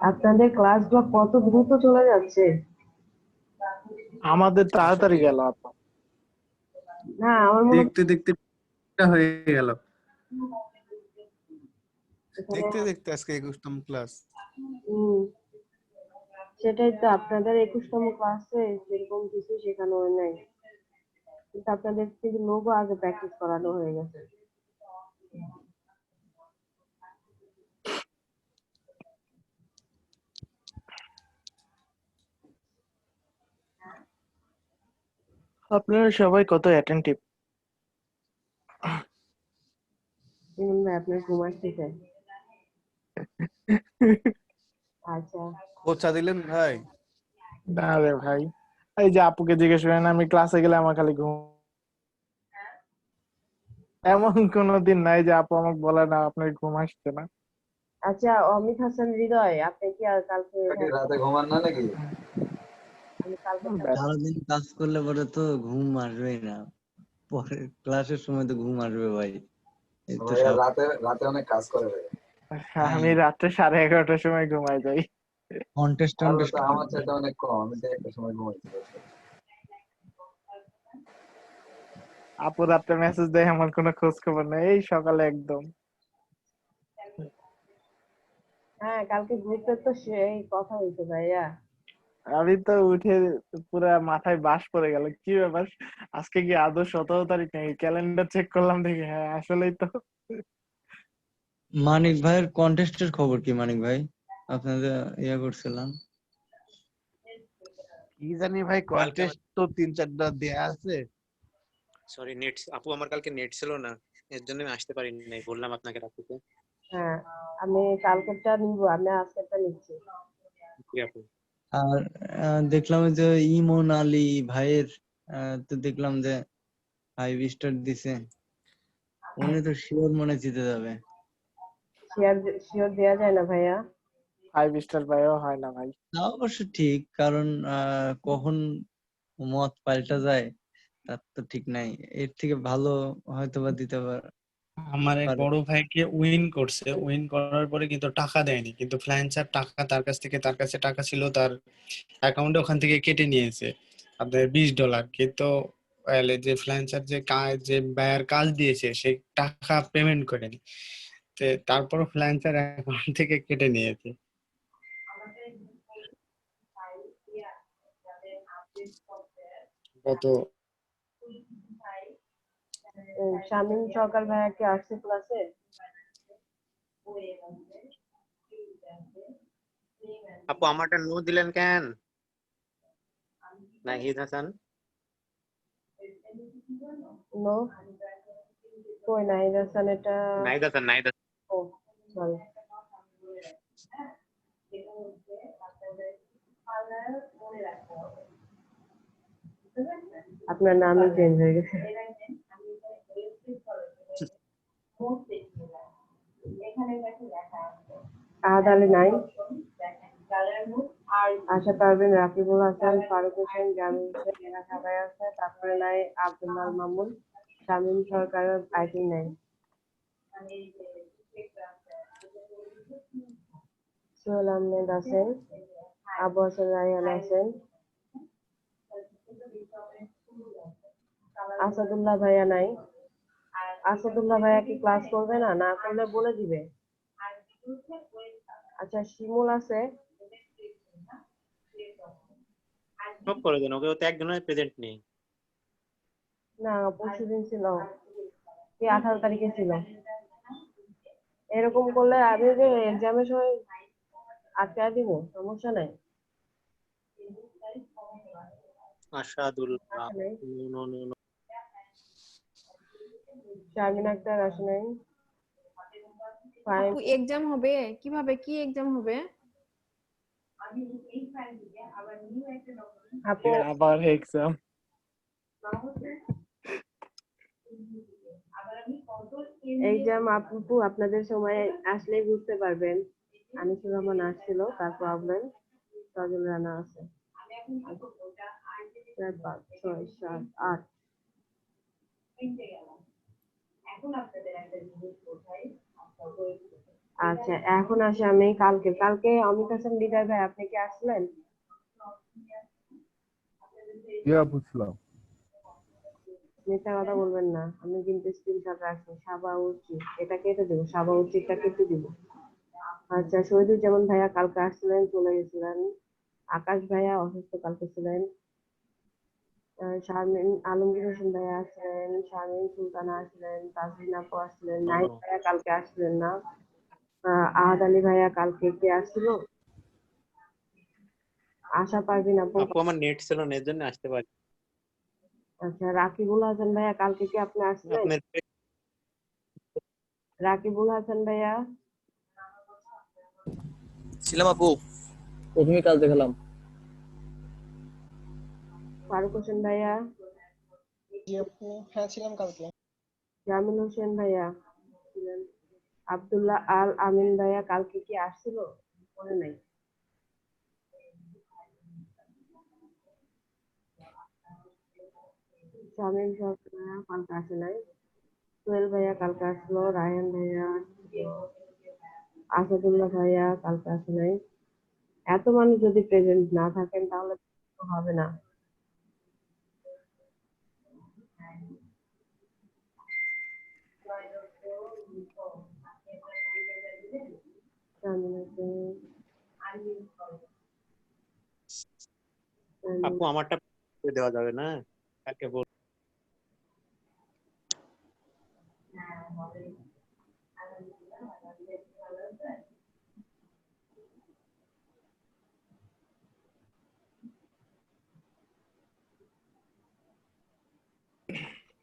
আপনাদের ক্লাসগুলো কত দ্রুত চলে যাচ্ছে। আমাদের তাড়াতাড়ি গেল আপু। না আমার মনে দেখতে দেখতে হয়ে গেল। দেখতে দেখতে আজকে 21তম ক্লাস। সেটাই তো, আপনাদের 21তম ক্লাসে সেরকম কিছু শেখানো হয় নাই, কিন্তু আপনাদের কিন্তু লোগো আগে প্র্যাকটিস করানো হয়ে গেছে। আপনারা সবাই কত অ্যাটেন্টিভ। ভাই আপনার ঘুম আসতেছে? আচ্ছা খোঁচা দিলেন ভাই? না রে ভাই, এই যে আপুকে জিজ্ঞেস করেন আমি ক্লাসে গেলে আমার খালি ঘুম। এমন কোনো দিন নাই যে আপু আমাকে বলে না আপনার ঘুম আসছে না। আচ্ছা, অমিত হাসান হৃদয়, আপনি কি আর কালকে রাতে ঘুমান না নাকি? আমি কালকে সারাদিন কাজ করলে পরে তো ঘুম আসবেই না, পরে ক্লাসের সময় তো ঘুম আসবে ভাই, এই তো ভাইয়া সব। রাতে অনেক কাজ করে ভাই। আমি রাত্রে 11:30টার সময় ঘুমাই যাই। কন্টেস্ট তাহলে টন্টেস্ট তো আমার চাইতে অনেক কম, আমি তো একটা সময় ঘুমাইছি। আপু রাত্রে মেসেজ দেয়, আমার কোনো খোঁজ খবর নেই, এই সকালে একদম। হ্যাঁ, কালকে গ্রুপে তো সেই কথা হয়েছে ভাইয়া। আমি তো উঠে পুরা মাথায় বাস পড়ে গেল, কি ব্যাপার, আজকে কি আদৌ 17 তারিখ নাকি? ক্যালেন্ডার চেক করলাম, দেখি হ্যাঁ আসলেই তো। মানিক ভাইয়ের কন্টেস্টের খবর কি মানিক ভাই? আপনাদের ইয়ে করছিলাম। কি জানি ভাই, কালকে কন্টেস্ট তো 3-4টা দেয়া আছে। সরি, নেট আপু আমার কালকে নেট ছিল না, এর জন্য আমি আসতে পারিনি, নাই বললাম আপনাকে রাখতে। হ্যাঁ, আমি কালকেরটা নিব, আমি আজকেরটা নিচ্ছি। জি আপু। আর দেখলাম ওই যে ইমন আলী ভাইয়ের, তো দেখলাম যে 5 স্টার দিছে, উনি তো শিওর মনে জিতে যাবে। শিওর দেয়া যায় না ভাইয়া। 5 স্টার পাইও হয় না ভাই। তা অবশ্য ঠিক, কারণ কখন মত পাল্টা যায় তার তো ঠিক নাই, এর থেকে ভালো হয়তো বা দিতে আমার এক পারে। বড় ভাইকে উইন করছে, উইন করার পরে কিন্তু টাকা দেয়নি, কিন্তু ফ্ল্যান্সার টাকা তার কাছ থেকে, তার কাছে টাকা ছিল তার অ্যাকাউন্টে, ওখান থেকে কেটে নিয়েছে আপনার $20, কিন্তু যে ফ্ল্যান্সার যে কাজ, যে ব্যয়ের কাজ দিয়েছে সেই টাকা পেমেন্ট করেনি, তারপরও ফ্ল্যান্সার অ্যাকাউন্ট থেকে কেটে নিয়েছে। কত শামীম সরকার ভাইয়া কি আসছে ক্লাসে? আপু আমারটা নো দিলেন কেন? নাহিদ হাসান। নো, কই নাহিদ হাসান এটা? নাহিদ হাসান, নাহিদ হাসান। ও সরি। আপনার নামই চেঞ্জ হয়ে গেছে। আহাদ আলী নাই, আশা পারবেন, রাকিবুল হাসান, ফারুক হোসেন, জামিল হোসেন, এরা সবাই আছে। তারপরে নাই আব্দুল্লাহ মামুন, শামীম সরকারের আইডি নাই, সোহেল আহমেদ আছেন, আবু হাসান রায়হান আছেন, আসাদুল্লাহ ভাইয়া নাই। আসাদুল্লাহ ভাইয়া কি ক্লাস করবে না? না করলে বলে দিবে। আচ্ছা, শিমুল আছে। সব করে দেন, ওকে তো একজনের প্রেজেন্ট নেই। না, পরশুদিন ছিল, কি 18 তারিখে ছিল। এরকম করলে আমি যে এক্সামের সময় আটকায় দিব, সমস্যা নাই। আশাদুল্লাহ, আসে নাই, no no no. Sharmin Akter আসে নাই। আপু এক্সাম হবে কিভাবে? কি এক্সাম হবে? আপু আবার এক্সাম। এক্সাম আপু আপনাদের সময় আসলেই বুঝতে পারবেন। আনিসুর রহমান আসছিল, তার প্রবলেম, সজল রানা আছে। 4, 5, 6, 7, 8। আচ্ছা, এখন আসি আমি কালকে অমিত হাসান হৃদয় ভাই, আপনি কি আসলেন? বুঝলাম। মিথ্যা কথা বলবেন না, আমি কিন্তু স্ক্রিনশট রাখছি। সাবা উচিত এটা কেটে দেবো, সাবা উচিতটা কেটে দিব। আচ্ছা, শহীদুজ্জামান ভাইয়া কালকে আসছিলেন, চলে গেছিলেন। আকাশ ভাইয়া অসুস্থ, কালকে ছিলেন। শারমিন আলমগীর হোসেন ভাইয়া আসলেন, শারমিন সুলতানা আসলেন, তাজরিন আপু আসলেন, নাইম ভাইয়া কালকে আসলেন না। আহাদ আলী ভাইয়া কালকে কে আসছিল? আশা পারভিন আপু। আপু আমার নেট ছিল না, এর জন্য আসতে পারি। আচ্ছা, রাকিবুল হাসান ভাইয়া কালকে কি আপনি আসলেন? আপনার রাকিবুল হাসান ভাইয়া ছিলাম আপু, প্রথমেই কাজ দেখালাম। ফারুক হোসেন ভাইয়া, জি আপু, হ্যাঁ ছিলাম কালকে। জামিল হোসেন ভাইয়া ছিলেন, আব্দুল্লাহ আল আমিন ভাইয়া কালকে কি আসছিল? মনে নাই। শামীম ভাইয়া কালকে আসে নাই। সোহেল ভাইয়া কালকে আসলো, রায়হান ভাইয়া আসলো, আসাদুল্লাহ ভাইয়া কালকে আসে নাই। এত মানুষ যদি প্রেজেন্ট না থাকেন তাহলে তো হবে না। শামীম আছে, আপু আমারটা করে দেওয়া যাবে না? কালকে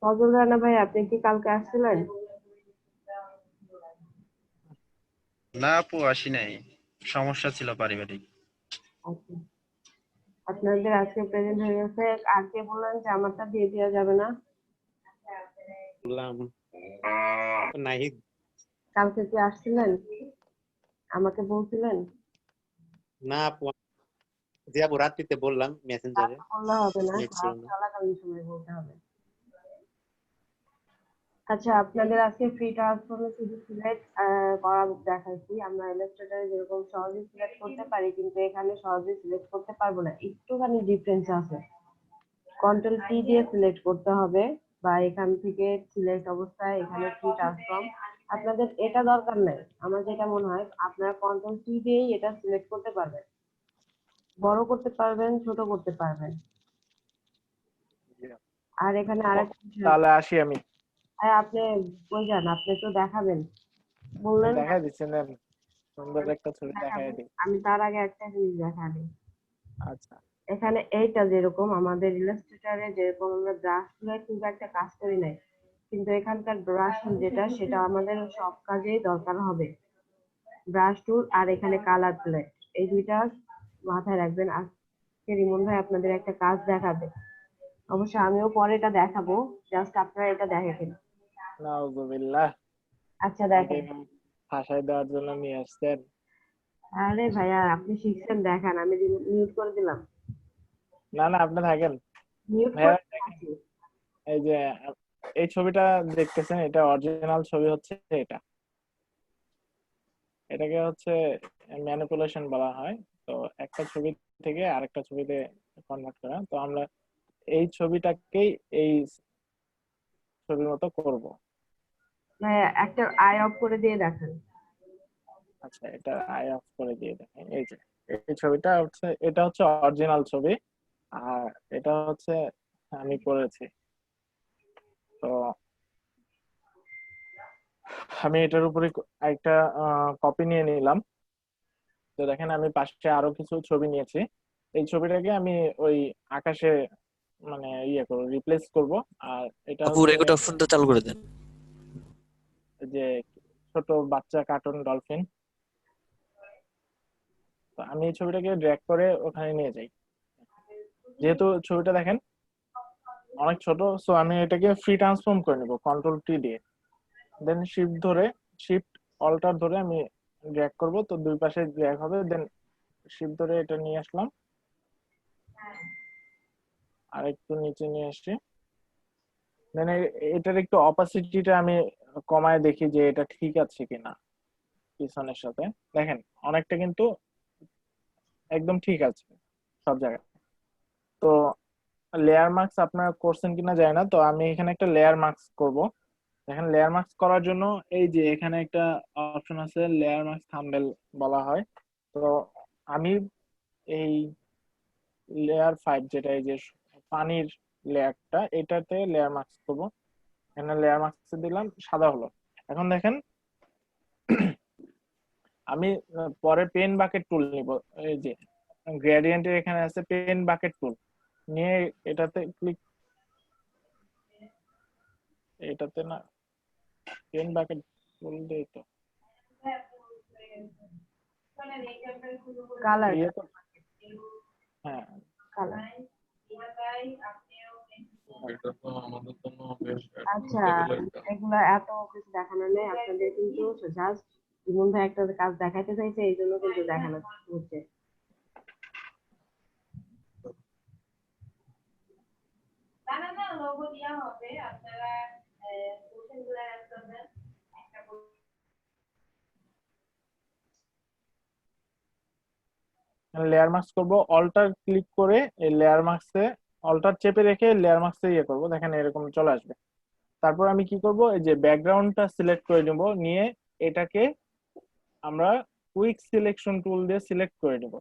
ফজল রানা ভাই আপনি কি কালকে আসছিলেন? না আপু আসি নাই, সমস্যা ছিল পারিবারিক। আচ্ছা, আপনাদের আজকে প্রেজেন্ট হয়ে গেছে। আজকে বললেন যে আমারটা দিয়ে দেওয়া যাবে না। বললাম নাহিদ কালকে কি আসছিলেন? আমাকে বলছিলেন? না আপু, যে আপু রাত্রিতে বললাম মেসেঞ্জারে, বললে হবে না, নেট ছিল ক্লাস না। চলাকালীন সময় বলতে হবে। আচ্ছা, আপনাদের আজকে ফ্রি ট্রান্সফর্মে শুধু সিলেক্ট করা দেখাইছি। আমরা ইলাস্ট্রেটরে যেরকম সহজে সিলেক্ট করতে পারি, কিন্তু এখানে সহজে সিলেক্ট করতে পারবো না, একটুখানি ডিফারেন্স আছে। কন্ট্রোল টি দিয়ে সিলেক্ট করতে হবে, বা এখান থেকে সিলেক্ট অবস্থায় এখানে ফ্রি ট্রান্সফর্ম। আপনাদের এটা দরকার নাই, আমার যেটা মনে হয় আপনারা কন্ট্রোল টি দিয়েই এটা সিলেক্ট করতে পারবেন, বড় করতে পারবেন, ছোট করতে পারবেন। আর এখানে আরেকটা বিষয়, তাহলে আসি আমি। আপনি কই যান? আপনি তো দেখাবেন বললেন। দেখাই দিচ্ছি, নেন সুন্দর একটা ছবি দেখাই দেখাবেন, দিই। আমি তার আগে একটা জিনিস দেখা দিই। আচ্ছা, এখানে এইটা যেরকম আমাদের ইলাস্ট্রেটরে যেরকম আমরা ব্রাশ দিয়ে খুব একটা কাজ করি নাই, কিন্তু এখানকার ব্রাশ যেটা সেটা আমাদের সব কাজেই দরকার হবে। ব্রাশ টুল আর এখানে কালার প্লেট, এই দুইটা মাথায় রাখবেন। আজকে রিমন ভাই আপনাদের একটা কাজ দেখাবে, অবশ্য আমিও পরে এটা দেখাবো, জাস্ট আপনারা এটা দেখেন। নাউজুবিল্লাহ। আচ্ছা দেখেন। ভাষায় দেওয়ার জন্য নিয়ে আসছেন? আরে ভাইয়া আপনি শিখছেন, দেখান। আমি মিউট করে দিলাম। না না, আপনি থাকেন মিউট ভাইয়া। করে দেখেন, দিচ্ছি। এই যে এই ছবিটা দেখতেছেন, এটা অরিজিনাল ছবি হচ্ছে এটা। এটাকে হচ্ছে ম্যানিপুলেশন বলা হয়। তো একটা ছবি থেকে আরেকটা ছবিতে কনভার্ট করা। তো আমরা এই ছবিটাকেই এই ছবির মতো করব। ভাইয়া একটা আই অফ করে দিয়ে দেখেন। আচ্ছা, এটা আই অফ করে দিয়ে দেখেন। এই যে এই ছবিটা হচ্ছে, এটা হচ্ছে অরিজিনাল ছবি, আর এটা হচ্ছে আমি করেছি। তো আমি এটার উপরে একটা কপি নিয়ে নিলাম। তো দেখেন আমি পাশে আরো কিছু ছবি নিয়েছি। এই ছবিটাকে আমি ওই আকাশে মানে ইয়ে করবো, রিপ্লেস করব। আর এটা আপু হচ্ছে রেকর্ড অপশনটা চালু করে দেন। যে ছোট বাচ্চা কার্টুন ডলফিন। তো আমি এই ছবিটাকে ড্র্যাগ করে ওখানে নিয়ে যাই। যেহেতু ছবিটা দেখেন অনেক ছোট, সো আমি এটাকে ফ্রি ট্রান্সফর্ম করে নেব কন্ট্রোল টি দিয়ে। দেন শিফট অল্টার ধরে আমি ড্র্যাগ করব, তো দুই পাশে ড্র্যাগ হবে। দেন শিফট ধরে এটা নিয়ে আসলাম, আর একটু নিচে নিয়ে আসছি। দেন এটার একটু অপাসিটিটা আমি কমায় দেখি যে এটা ঠিক আছে কিনা পিছনের সাথে। দেখেন অনেকটা কিন্তু একদম ঠিক আছে সব জায়গায়। তো লেয়ার মার্কস আপনারা করছেন কিনা যায় না, তো আমি এখানে একটা লেয়ার মার্কস করব। দেখেন লেয়ার মার্কস করার জন্য এই যে এখানে একটা অপশন আছে, লেয়ার মার্কস থাম্বনেল বলা হয়। তো আমি এই লেয়ার 5, যেটা এই যে পানির লেয়ারটা, এটাতে লেয়ার মার্কস করব। এখানে লেয়ার মার্কস দিলাম, সাদা হলো। এখন দেখেন আমি পরে পেন বাকেট টুল নিব। এই যে গ্রেডিয়েন্টের এখানে আছে পেন বাকেট টুল, নিয়ে এটাতে ক্লিক, এটাতে না, পেন বাকেট টুল দিয়ে তো কালার, ইয়ে তো, হ্যাঁ কালার। এটা তো আমাদের জন্য বেশ আচ্ছা আচ্ছা, এগুলা এত কিছু দেখানো নেই আপনাদের, কিন্তু জাস্ট ইমন ভাই একটা কাজ দেখাইতে চাইছে, এই জন্য কিন্তু দেখানো হচ্ছে। লেয়ার মাস্ক করব, অল্টার ক্লিক করে এই লেয়ার মাস্কে অল্টার চেপে রেখে লেয়ার মাস্কে ইয়ে করব, দেখেন এরকম চলে আসবে। তারপর আমি কি করব, এই যে ব্যাকগ্রাউন্ডটা সিলেক্ট করে নেব, নিয়ে এটাকে আমরা কুইক সিলেকশন টুল দিয়ে সিলেক্ট করে নেব।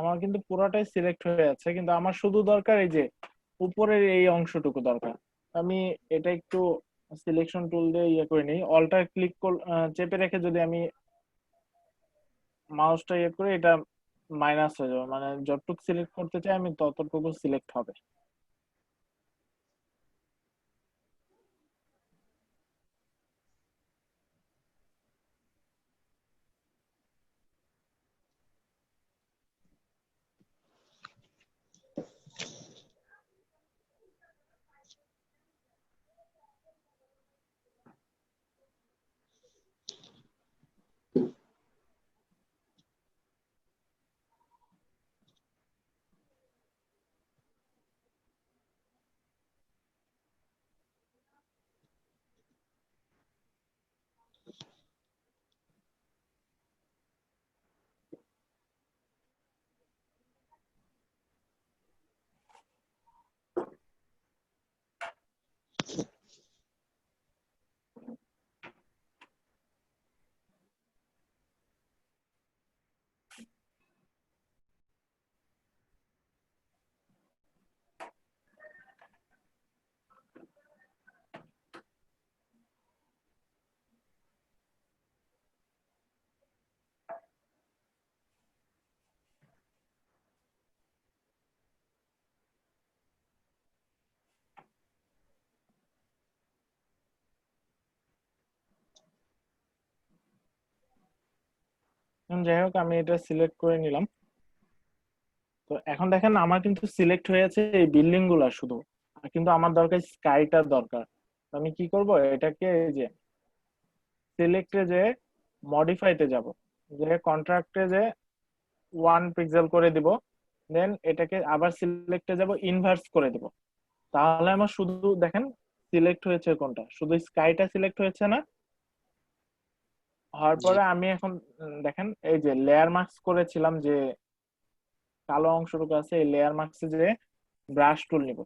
আমার কিন্তু পুরোটাই সিলেক্ট হয়ে আছে, কিন্তু আমার শুধু দরকার এই যে উপরের এই অংশটুকু দরকার। আমি এটা একটু সিলেকশন টুল দিয়ে ইয়ে করে নিই, অল্টার ক্লিক চেপে রেখে যদি আমি মাউসটা ইয়ে করে, এটা মাইনাস হয়ে যাবে, মানে যতটুকু সিলেক্ট করতে চাই আমি ততটুকু সিলেক্ট হবে। যাই হোক, আমি এটা সিলেক্ট করে নিলাম। তো এখন দেখেন আমার কিন্তু সিলেক্ট হয়ে আছে এই বিল্ডিং গুলা শুধু, আর কিন্তু আমার দরকার স্কাইটার দরকার। তো আমি কি করব, এটাকে এই যে সিলেক্টে যে মডিফাইতে যাব, যে কন্ট্রাক্টে যে 1 পিক্সেল করে দিব, দেন এটাকে আবার সিলেক্টে যাব, ইনভার্স করে দিব। তাহলে আমার শুধু দেখেন সিলেক্ট হয়েছে কোনটা, শুধু স্কাইটা সিলেক্ট হয়েছে না। হওয়ার পরে আমি এখন দেখেন এই যে লেয়ার মাস্ক করেছিলাম, যে কালো অংশটুকু আছে, এই লেয়ার মাস্কে যে ব্রাশ টুল নিব,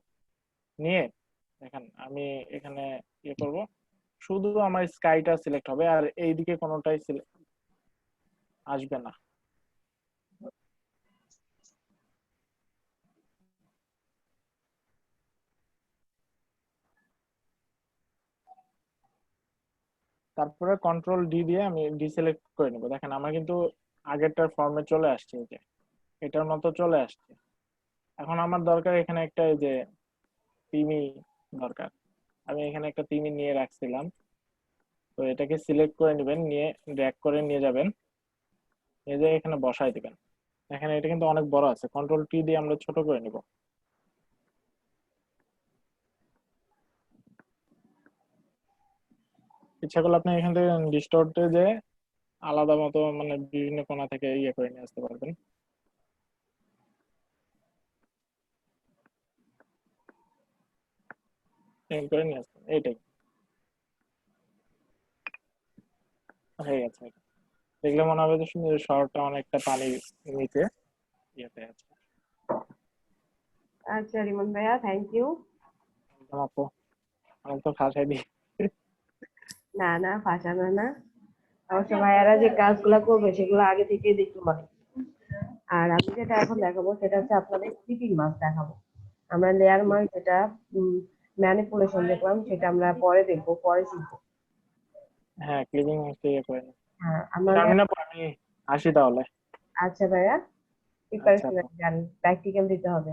নিয়ে দেখেন আমি এখানে ইয়ে করব, শুধু আমার স্কাইটা সিলেক্ট হবে, আর এইদিকে কোনোটাই আসবে না। তারপরে কন্ট্রোল ডি দিয়ে আমি ডিসিলেক্ট করে নেব। দেখেন আমার কিন্তু আগেরটার ফর্মে চলে আসছে, এই যে এটার মতো চলে আসছে। এখন আমার দরকার এখানে একটা এই যে তিমি দরকার, আমি এখানে একটা তিমি নিয়ে রাখছিলাম। তো এটাকে সিলেক্ট করে নেবেন, নিয়ে ড্র্যাগ করে নিয়ে যাবেন, নিয়ে যেয়ে এখানে বসাই দিবেন। এখানে এটা কিন্তু অনেক বড় আছে, কন্ট্রোল টি দিয়ে আমরা ছোট করে নিব। ইচ্ছা করলে আপনি এখান থেকে ডিস্টর্টে যে আলাদা মতো মানে বিভিন্ন কোণা থেকে ইয়ে করে নিয়ে আসতে পারবেন। চেঞ্জ করে নিয়ে আসবেন, এইটাই হয়ে গেছে। দেখলে মনে হবে যে শহরটা অনেকটা পানির নিচে ইয়েতে আছে। আচ্ছা রিমন ভাইয়া, থ্যাংক ইউ। আপু আমি তো ফাঁসাই দিই। না না, ফাঁসানো না, অবশ্য ভাইয়ারা যে কাজগুলো করবে সেগুলো আগে থেকেই দেখতে পারে। আর আমি যেটা এখন দেখাবো সেটা হচ্ছে আপনাদের ক্লিপিং মাস্ক দেখাবো। আমরা লেয়ার মাস্ক যেটা ম্যানিপুলেশন দেখলাম সেটা আমরা পরে দেখবো, পরে শিখবো। হ্যাঁ, ক্লিপিং হচ্ছে ইয়ে করে নিই। হ্যাঁ আমাদের। আমি না আমি আসি তাহলে। আচ্ছা ভাইয়া, আচ্ছা প্রিপারেশন যান, প্র্যাকটিক্যাল দিতে হবে।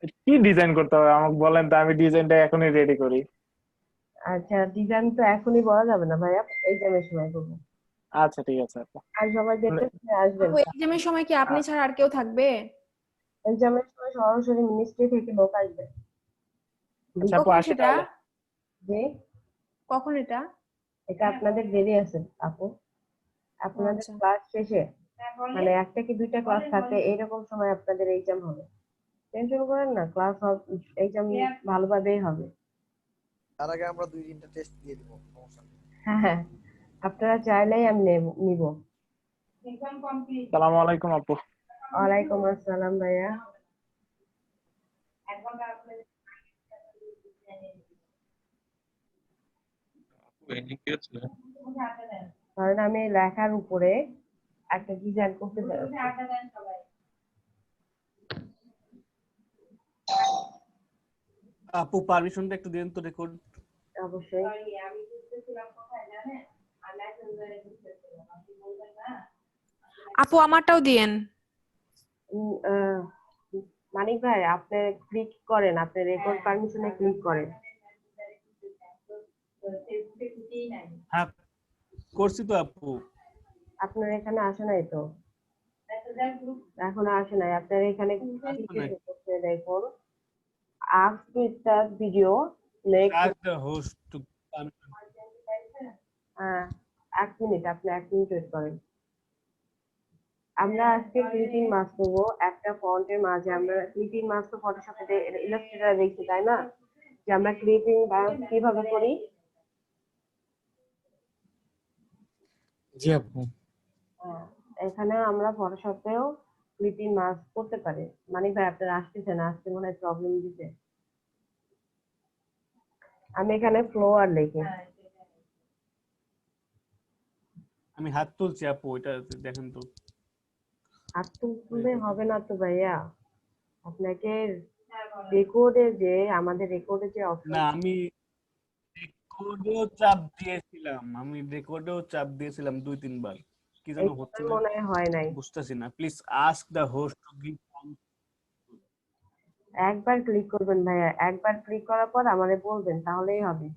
কি ডিজাইন করতে হবে আমাকে বলেন তো, আমি ডিজাইনটা এখনই রেডি করি। আচ্ছা, ডিজাইন তো এখনই বলা যাবে না ভাইয়া, এক্সামের সময় করবো। আচ্ছা ঠিক আছে আপু। আর সবাই দেখতে আসবেন। আপু এক্সামের সময় কি আপনি ছাড়া আর কেউ থাকবে? এক্সামের সময় সরাসরি মিনিস্ট্রি থেকে লোক আসবে। আচ্ছা আপু কখন আসি সেটা? তাহলে। যে কখন এটা? এটা আপনাদের দেরি আছে আপু, আপনাদের আচ্ছা। ক্লাস শেষে মানে একটা কি দুইটা ক্লাস থাকে এইরকম সময় আপনাদের এক্সাম হবে। টেনশন করেন না, ক্লাস এক্সাম ভালোভাবেই হবে। তার আগে আমরা 2-3টা টেস্ট দিয়ে দিব, সমস্যা নেই। হ্যাঁ হ্যাঁ, আপনারা চাইলেই আমি নিব। আসসালামু আলাইকুম আপু। ওয়ালাইকুম আসসালাম ভাইয়া। কারণ আমি লেখার উপরে একটা ডিজাইন করতে চাই। আপু পারমিশনটা একটু দিন তো, রেকর্ড। অবশ্যই। আপু আমারটাও দিয়েন। মানিক ভাই, আপনি ক্লিক করেন, আপনি রেকর্ড পারমিশনে ক্লিক করেন। হ্যাঁ করছি তো আপু। আপনার এখানে আসে নাই তো, এখনো আসে নাই। আপনার এখানে দেখুন, ask to start video make Ask the host to permission. 1 minute, আপনি 1 মিনিট ওয়েট করেন। আমরা আজকে ক্লিপিং মাস্ক করবো একটা ফন্টের মাঝে। আমরা ক্লিপিং মাস্ক তো ফটোশপে ইলাস্ট্রেটর দেখছি তাই না, যে আমরা ক্লিপিং কিভাবে করি। জি আপু। এখানে আমরা ফটোশপেও ক্লিপিং মাস্ক করতে পারি। মানিক ভাই আপনার আসতেছে না, আসতে মনে হয় প্রবলেম দিতে। আমি এখানে ফ্লোয়ার লিখি। আমি হাত তুলছি আপু, এটা দেখেন তো। হাত তুললে হবে না তো ভাইয়া, আপনাকে রেকর্ডে যে আমাদের রেকর্ডে যে অপশন। না আমি রেকর্ডেও চাপ দিয়েছিলাম 2-3 বার, কি যেন হচ্ছে না, মনে হয় নাই। বুঝতেছি না। Please ask the host to give. একবার ক্লিক করবেন ভাইয়া, একবার ক্লিক করার পর আমাদের বলবেন, তাহলেই হবে।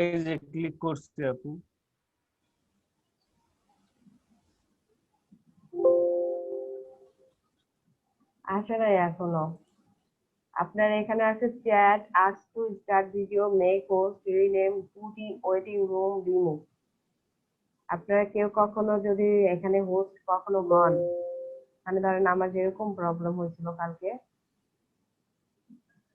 এই যে ক্লিক করছি আপু। আসে নাই এখনো। আপনার এখানে আছে chat, ask to start video, make host, rename, put in waiting room, remove. আপনারা কেউ কখনো যদি এখানে হোস্ট কখনো গন, মানে ধরেন আমার যেরকম প্রবলেম হয়েছিল কালকে,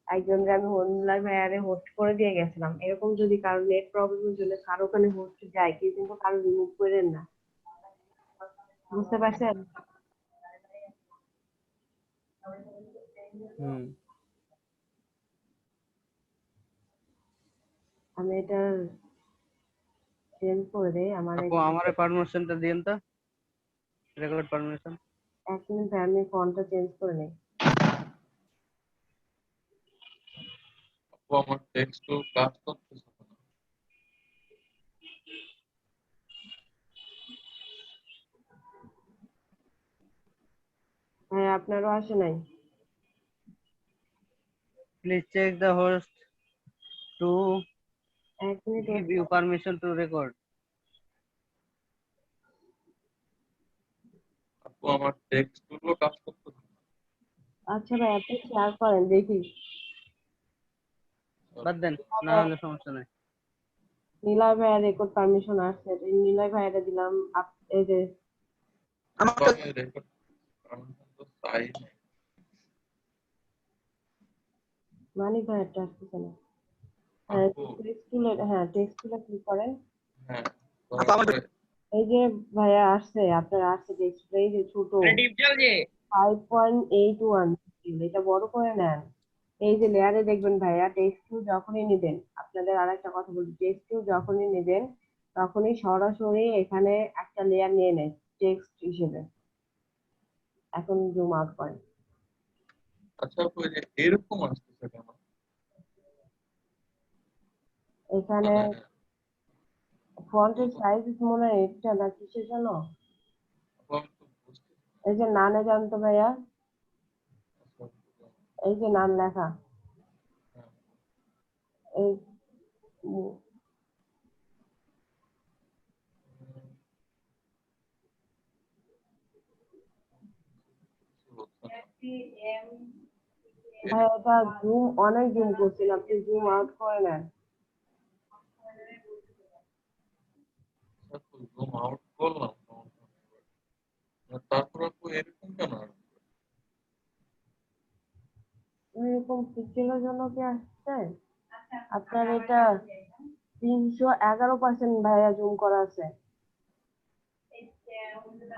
একজনকে আমি অনলাইন ভাইয়ারে হোস্ট করে দিয়ে গেছিলাম। এরকম যদি কারো নেট প্রবলেমের জন্য কারো ওখানে হোস্ট যায়, কেউ কিন্তু কারো রিমুভ করেন না, বুঝতে পারছেন? আমি এটা চেঞ্জ করে দেই। আমার আপু আমারে পারমিশনটা দিন তো, রেকর্ড পারমিশন। 1 মিনিট, আমি ফন্টটা চেঞ্জ করে নেই। আমার টেক্সট তো কাজ করতেছে না। হ্যাঁ, আপনারও আসে নাই। Please check the host to 1 minute give you permission to record. আপু আমার টেক্সট গুলো কাজ করতেছে না। আচ্ছা ভাই, আপনি শেয়ার করেন দেখি। বাদ দেন, না হলে সমস্যা নাই। নিলয় ভাইয়ের রেকর্ড পারমিশন আসছে, নিলয় ভাইয়েরা দিলাম। এই যে রেকর্ড পারমিশন তো চাই না। মানিক ভাইয়েরটা আসতেছে না। হ্যাঁ, টেক্সট টুলে, হ্যাঁ টেক্সট টুলে ক্লিক করেন। হ্যাঁ, এই যে ভাইয়া আসছে, আপনার আসছে টেক্সট টুলে, এই যে ছোট 5.81, এটা বড় করে নেন। এই যে লেয়ারে দেখবেন ভাইয়া, টেক্সট টু যখনই নেবেন, আপনাদের আরেকটা কথা বলি, টেক্সট টু যখনই নেবেন তখনই সরাসরি এখানে একটা লেয়ার নিয়ে নেন টেক্সট হিসেবে। এখন জুম আউট করেন। আচ্ছা আপু, এরকম আসতেছে কেন? এখানে ফন্টের সাইজ মনে হয় এটা না কিসের জন্য? এই যে নানে জানতো ভাইয়া, এই যে নাম লেখা, এই উম, ভাই এটা জুম অনেক জুম করছিল, আপনি জুম আউট করে নেন। জুম আউট করলাম, তারপর আপু এরকম কেন আসছে? এরকম পিক্সেলের জন্য কি আসছে? আপনার এটা 311% ভাইয়া জুম করা আছে।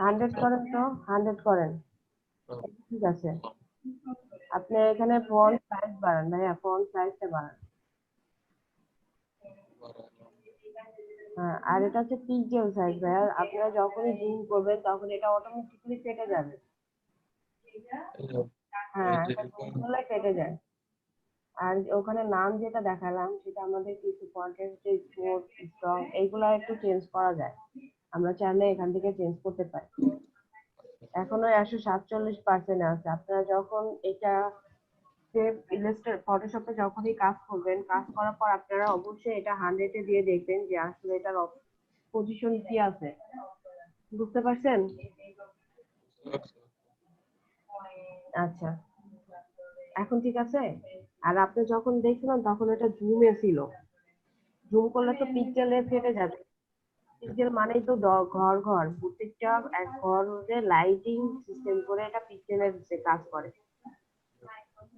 100 করেন তো, 100 করেন, ঠিক আছে। আপনি এখানে ফন্ট সাইজ বাড়ান ভাইয়া, ফন্ট সাইজটা বাড়ান। হ্যাঁ, আর এটা হচ্ছে পিক্সেল সাইজ ভাইয়া, আপনারা যখনই জুম করবেন তখন এটা অটোমেটিক্যালি কেটে যাবে। হ্যাঁ, এটা জুম করলে কেটে যায়। আর ওখানে নাম যেটা দেখালাম সেটা আমাদের কিছু কন্টেন্ট স্ট্রং এইগুলা একটু চেঞ্জ করা যায়, আমরা চাইলে এখান থেকে চেঞ্জ করতে পারি। এখনো 147% আছে। আপনারা যখন এটা ইলাস্ট্রেটর ফটোশপে যখনই কাজ করবেন, কাজ করার পর আপনারা অবশ্যই এটা 100 দিয়ে দেখবেন যে আসলে এটার পজিশন কি আছে, বুঝতে পারছেন? আচ্ছা, এখন ঠিক আছে। আর আপনি যখন দেখছিলেন তখন এটা জুমে ছিল, জুম করলে তো পিক্সেলে ফেটে যাবে। পিক্সেল মানেই তো ঘর ঘর, প্রত্যেকটা এক ঘরে লাইটিং সিস্টেম করে এটা পিক্সেলের কাজ করে।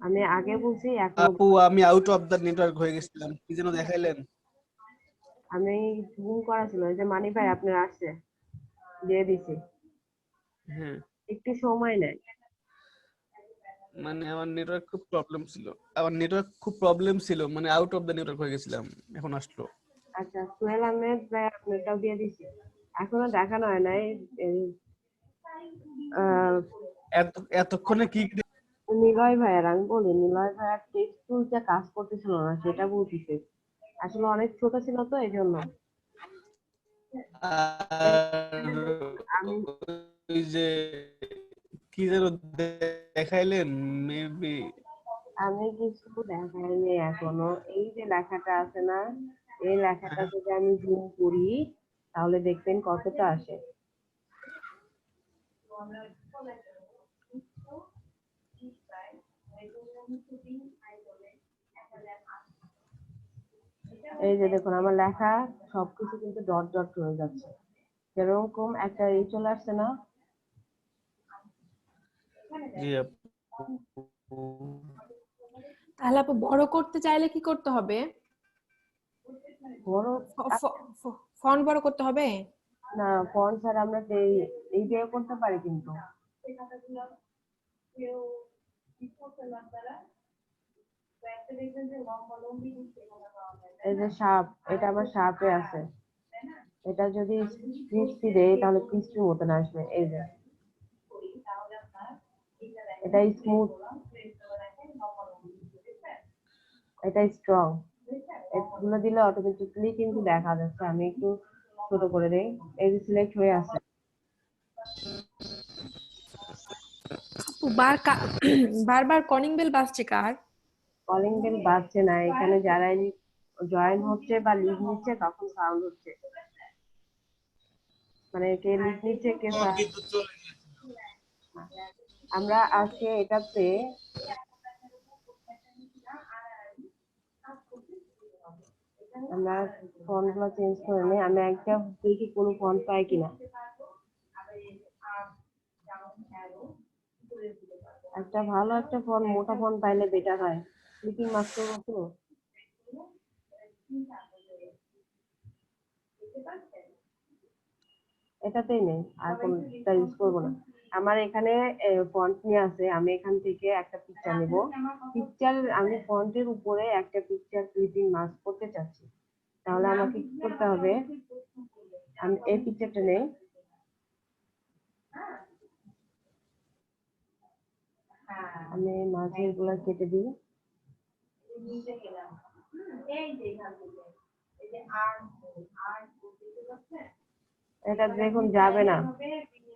আমি আগে বলছি এখন আপু আমি আউট অফ দ্য নেটওয়ার্ক হয়ে গেছিলাম, কি যেন দেখাইলেন? আমি জুম করা ছিল, এই যে মানি ভাই আপনার আসছে, দিয়ে দিছি, হ্যাঁ, একটু সময় নেয়। মানে আমার নেটওয়ার্ক খুব প্রবলেম ছিল, মানে আউট অফ দ্য নেটওয়ার্ক হয়ে গেছিলাম, এখন আসলো। আচ্ছা, সোহেল আহমেদ ভাই আপনারটাও দিয়ে দিছি, এখনো দেখানো হয় নাই। এতক্ষণে কি নিলয় ভাইয়ের আমি বলি, নিলয় ভাইয়ের টেক্সট টুলটা কাজ করতেছিল না, সেটা বলতেছে। আসলে অনেক ছোট ছিল তো এই জন্য। আমি ওই যে কি যেন দেখাইলেন মেবি, আমি কিছু দেখাইনি এখনো। এই যে লেখাটা আছে না, এই লেখাটা যদি আমি জুম করি তাহলে দেখবেন কতটা আসে। এই যে দেখুন আমার লেখা সবকিছু কিন্তু ডট ডট হয়ে যাচ্ছে, এরকম একটা এই চলে আসছে না। জি আপু। তাহলে আপু বড় করতে চাইলে কি করতে হবে? বড় ফন্ট বড় করতে হবে? না, ফন্ট স্যার আমরা এই দিয়ে করতে পারি, কিন্তু এই যে শার্প, এটা আবার শার্পে আছে, এটা যদি ক্রিস্পি দেই তাহলে ক্রিস্পি মতন আসবে। এই যে এটা স্মুথ, এটা স্ট্রং, এগুলো দিলে অটোমেটিক্যালি কিন্তু দেখা যাচ্ছে। আমি একটু ছোট করে দেই, এই যে সিলেক্ট হয়ে আছে। আপু বারবার কলিং বেল বাজছে কার? কলিং বেল বাজছে না, এখানে যারা জয়েন হচ্ছে বা লিড নিচ্ছে তখন সাউন্ড হচ্ছে, মানে কে লিড নিচ্ছে কে আমরা আজকে এটাতে আমরা ফন্ট গুলো চেঞ্জ করে নিই। আমি একটা দেখি কোনো ফন্ট পাই কিনা, একটা ভালো একটা ফন্ট, মোটা ফন্ট পাইলে বেটার হয়। ক্লিকিং মার্ক করবো তো, এটাতেই নেই, আর কোনটা ইউজ করবো না। আমার এখানে ফন্ট নিয়ে আছে, আমি এখান থেকে একটা পিকচার নিব। পিকচার আমি ফন্টের উপরে একটা পিকচার ক্লিপিং মার্ক করতে চাচ্ছি, তাহলে আমাকে কি করতে হবে? আমি এই পিকচারটা নেই, আমি মাঝের গুলা কেটে দিই। এটা দেখুন যাবে না,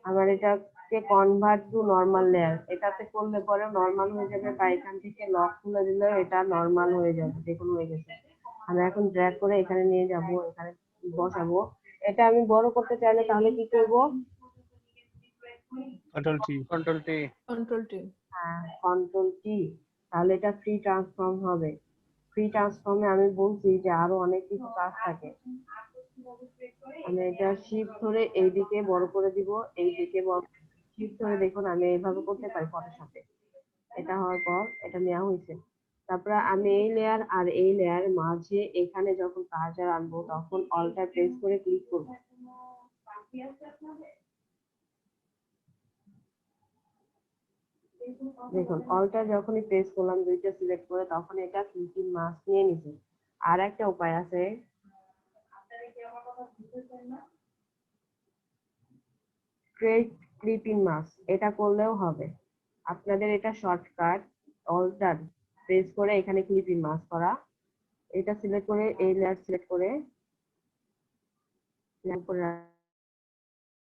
আমার এটা কে কনভার্ট টু নর্মাল লেয়ার, এটাতে করলে পরে নর্মাল হয়ে যাবে, বা এখান থেকে লক খুলে দিলে এটা নর্মাল হয়ে যাবে, দেখুন হয়ে গেছে। আমি এখন ড্র্যাগ করে এখানে নিয়ে যাব, এখানে বসাবো। এটা আমি বড় করতে চাইলে তাহলে কি করব? Control T. Control T. Control T. হ্যাঁ, কন্ট্রোল টি। তাহলে এটা ফ্রি ট্রান্সফর্ম হবে। ফ্রি ট্রান্সফর্মে আমি বলছি যে আরো অনেক কিছু কাজ থাকে। আমি এটা শিফট ধরে এইদিকে বড় করে দিব, এইদিকে বড় শিফট ধরে দেখুন আমি এইভাবে করতে পারি ফটোশপে। এটা হওয়ার পর এটা নেওয়া হয়েছে। তারপরে আমি এই লেয়ার আর এই লেয়ার মাঝে এখানে যখন কার্সার আনবো তখন অল্টার প্রেস করে ক্লিক করব। দেখুন অল্টার যখনই প্রেস করলাম দুইটা সিলেক্ট করে তখন এটা ক্লিপিং মাস্ক নিয়ে নিছে। আর একটা উপায় আছে, ক্রিয়েট ক্লিপিং মাস্ক, এটা করলেও হবে। আপনাদের এটা শর্টকাট, অল্টার প্রেস করে এখানে ক্লিপিং মাস্ক করা, এটা সিলেক্ট করে এই লেয়ার সিলেক্ট করে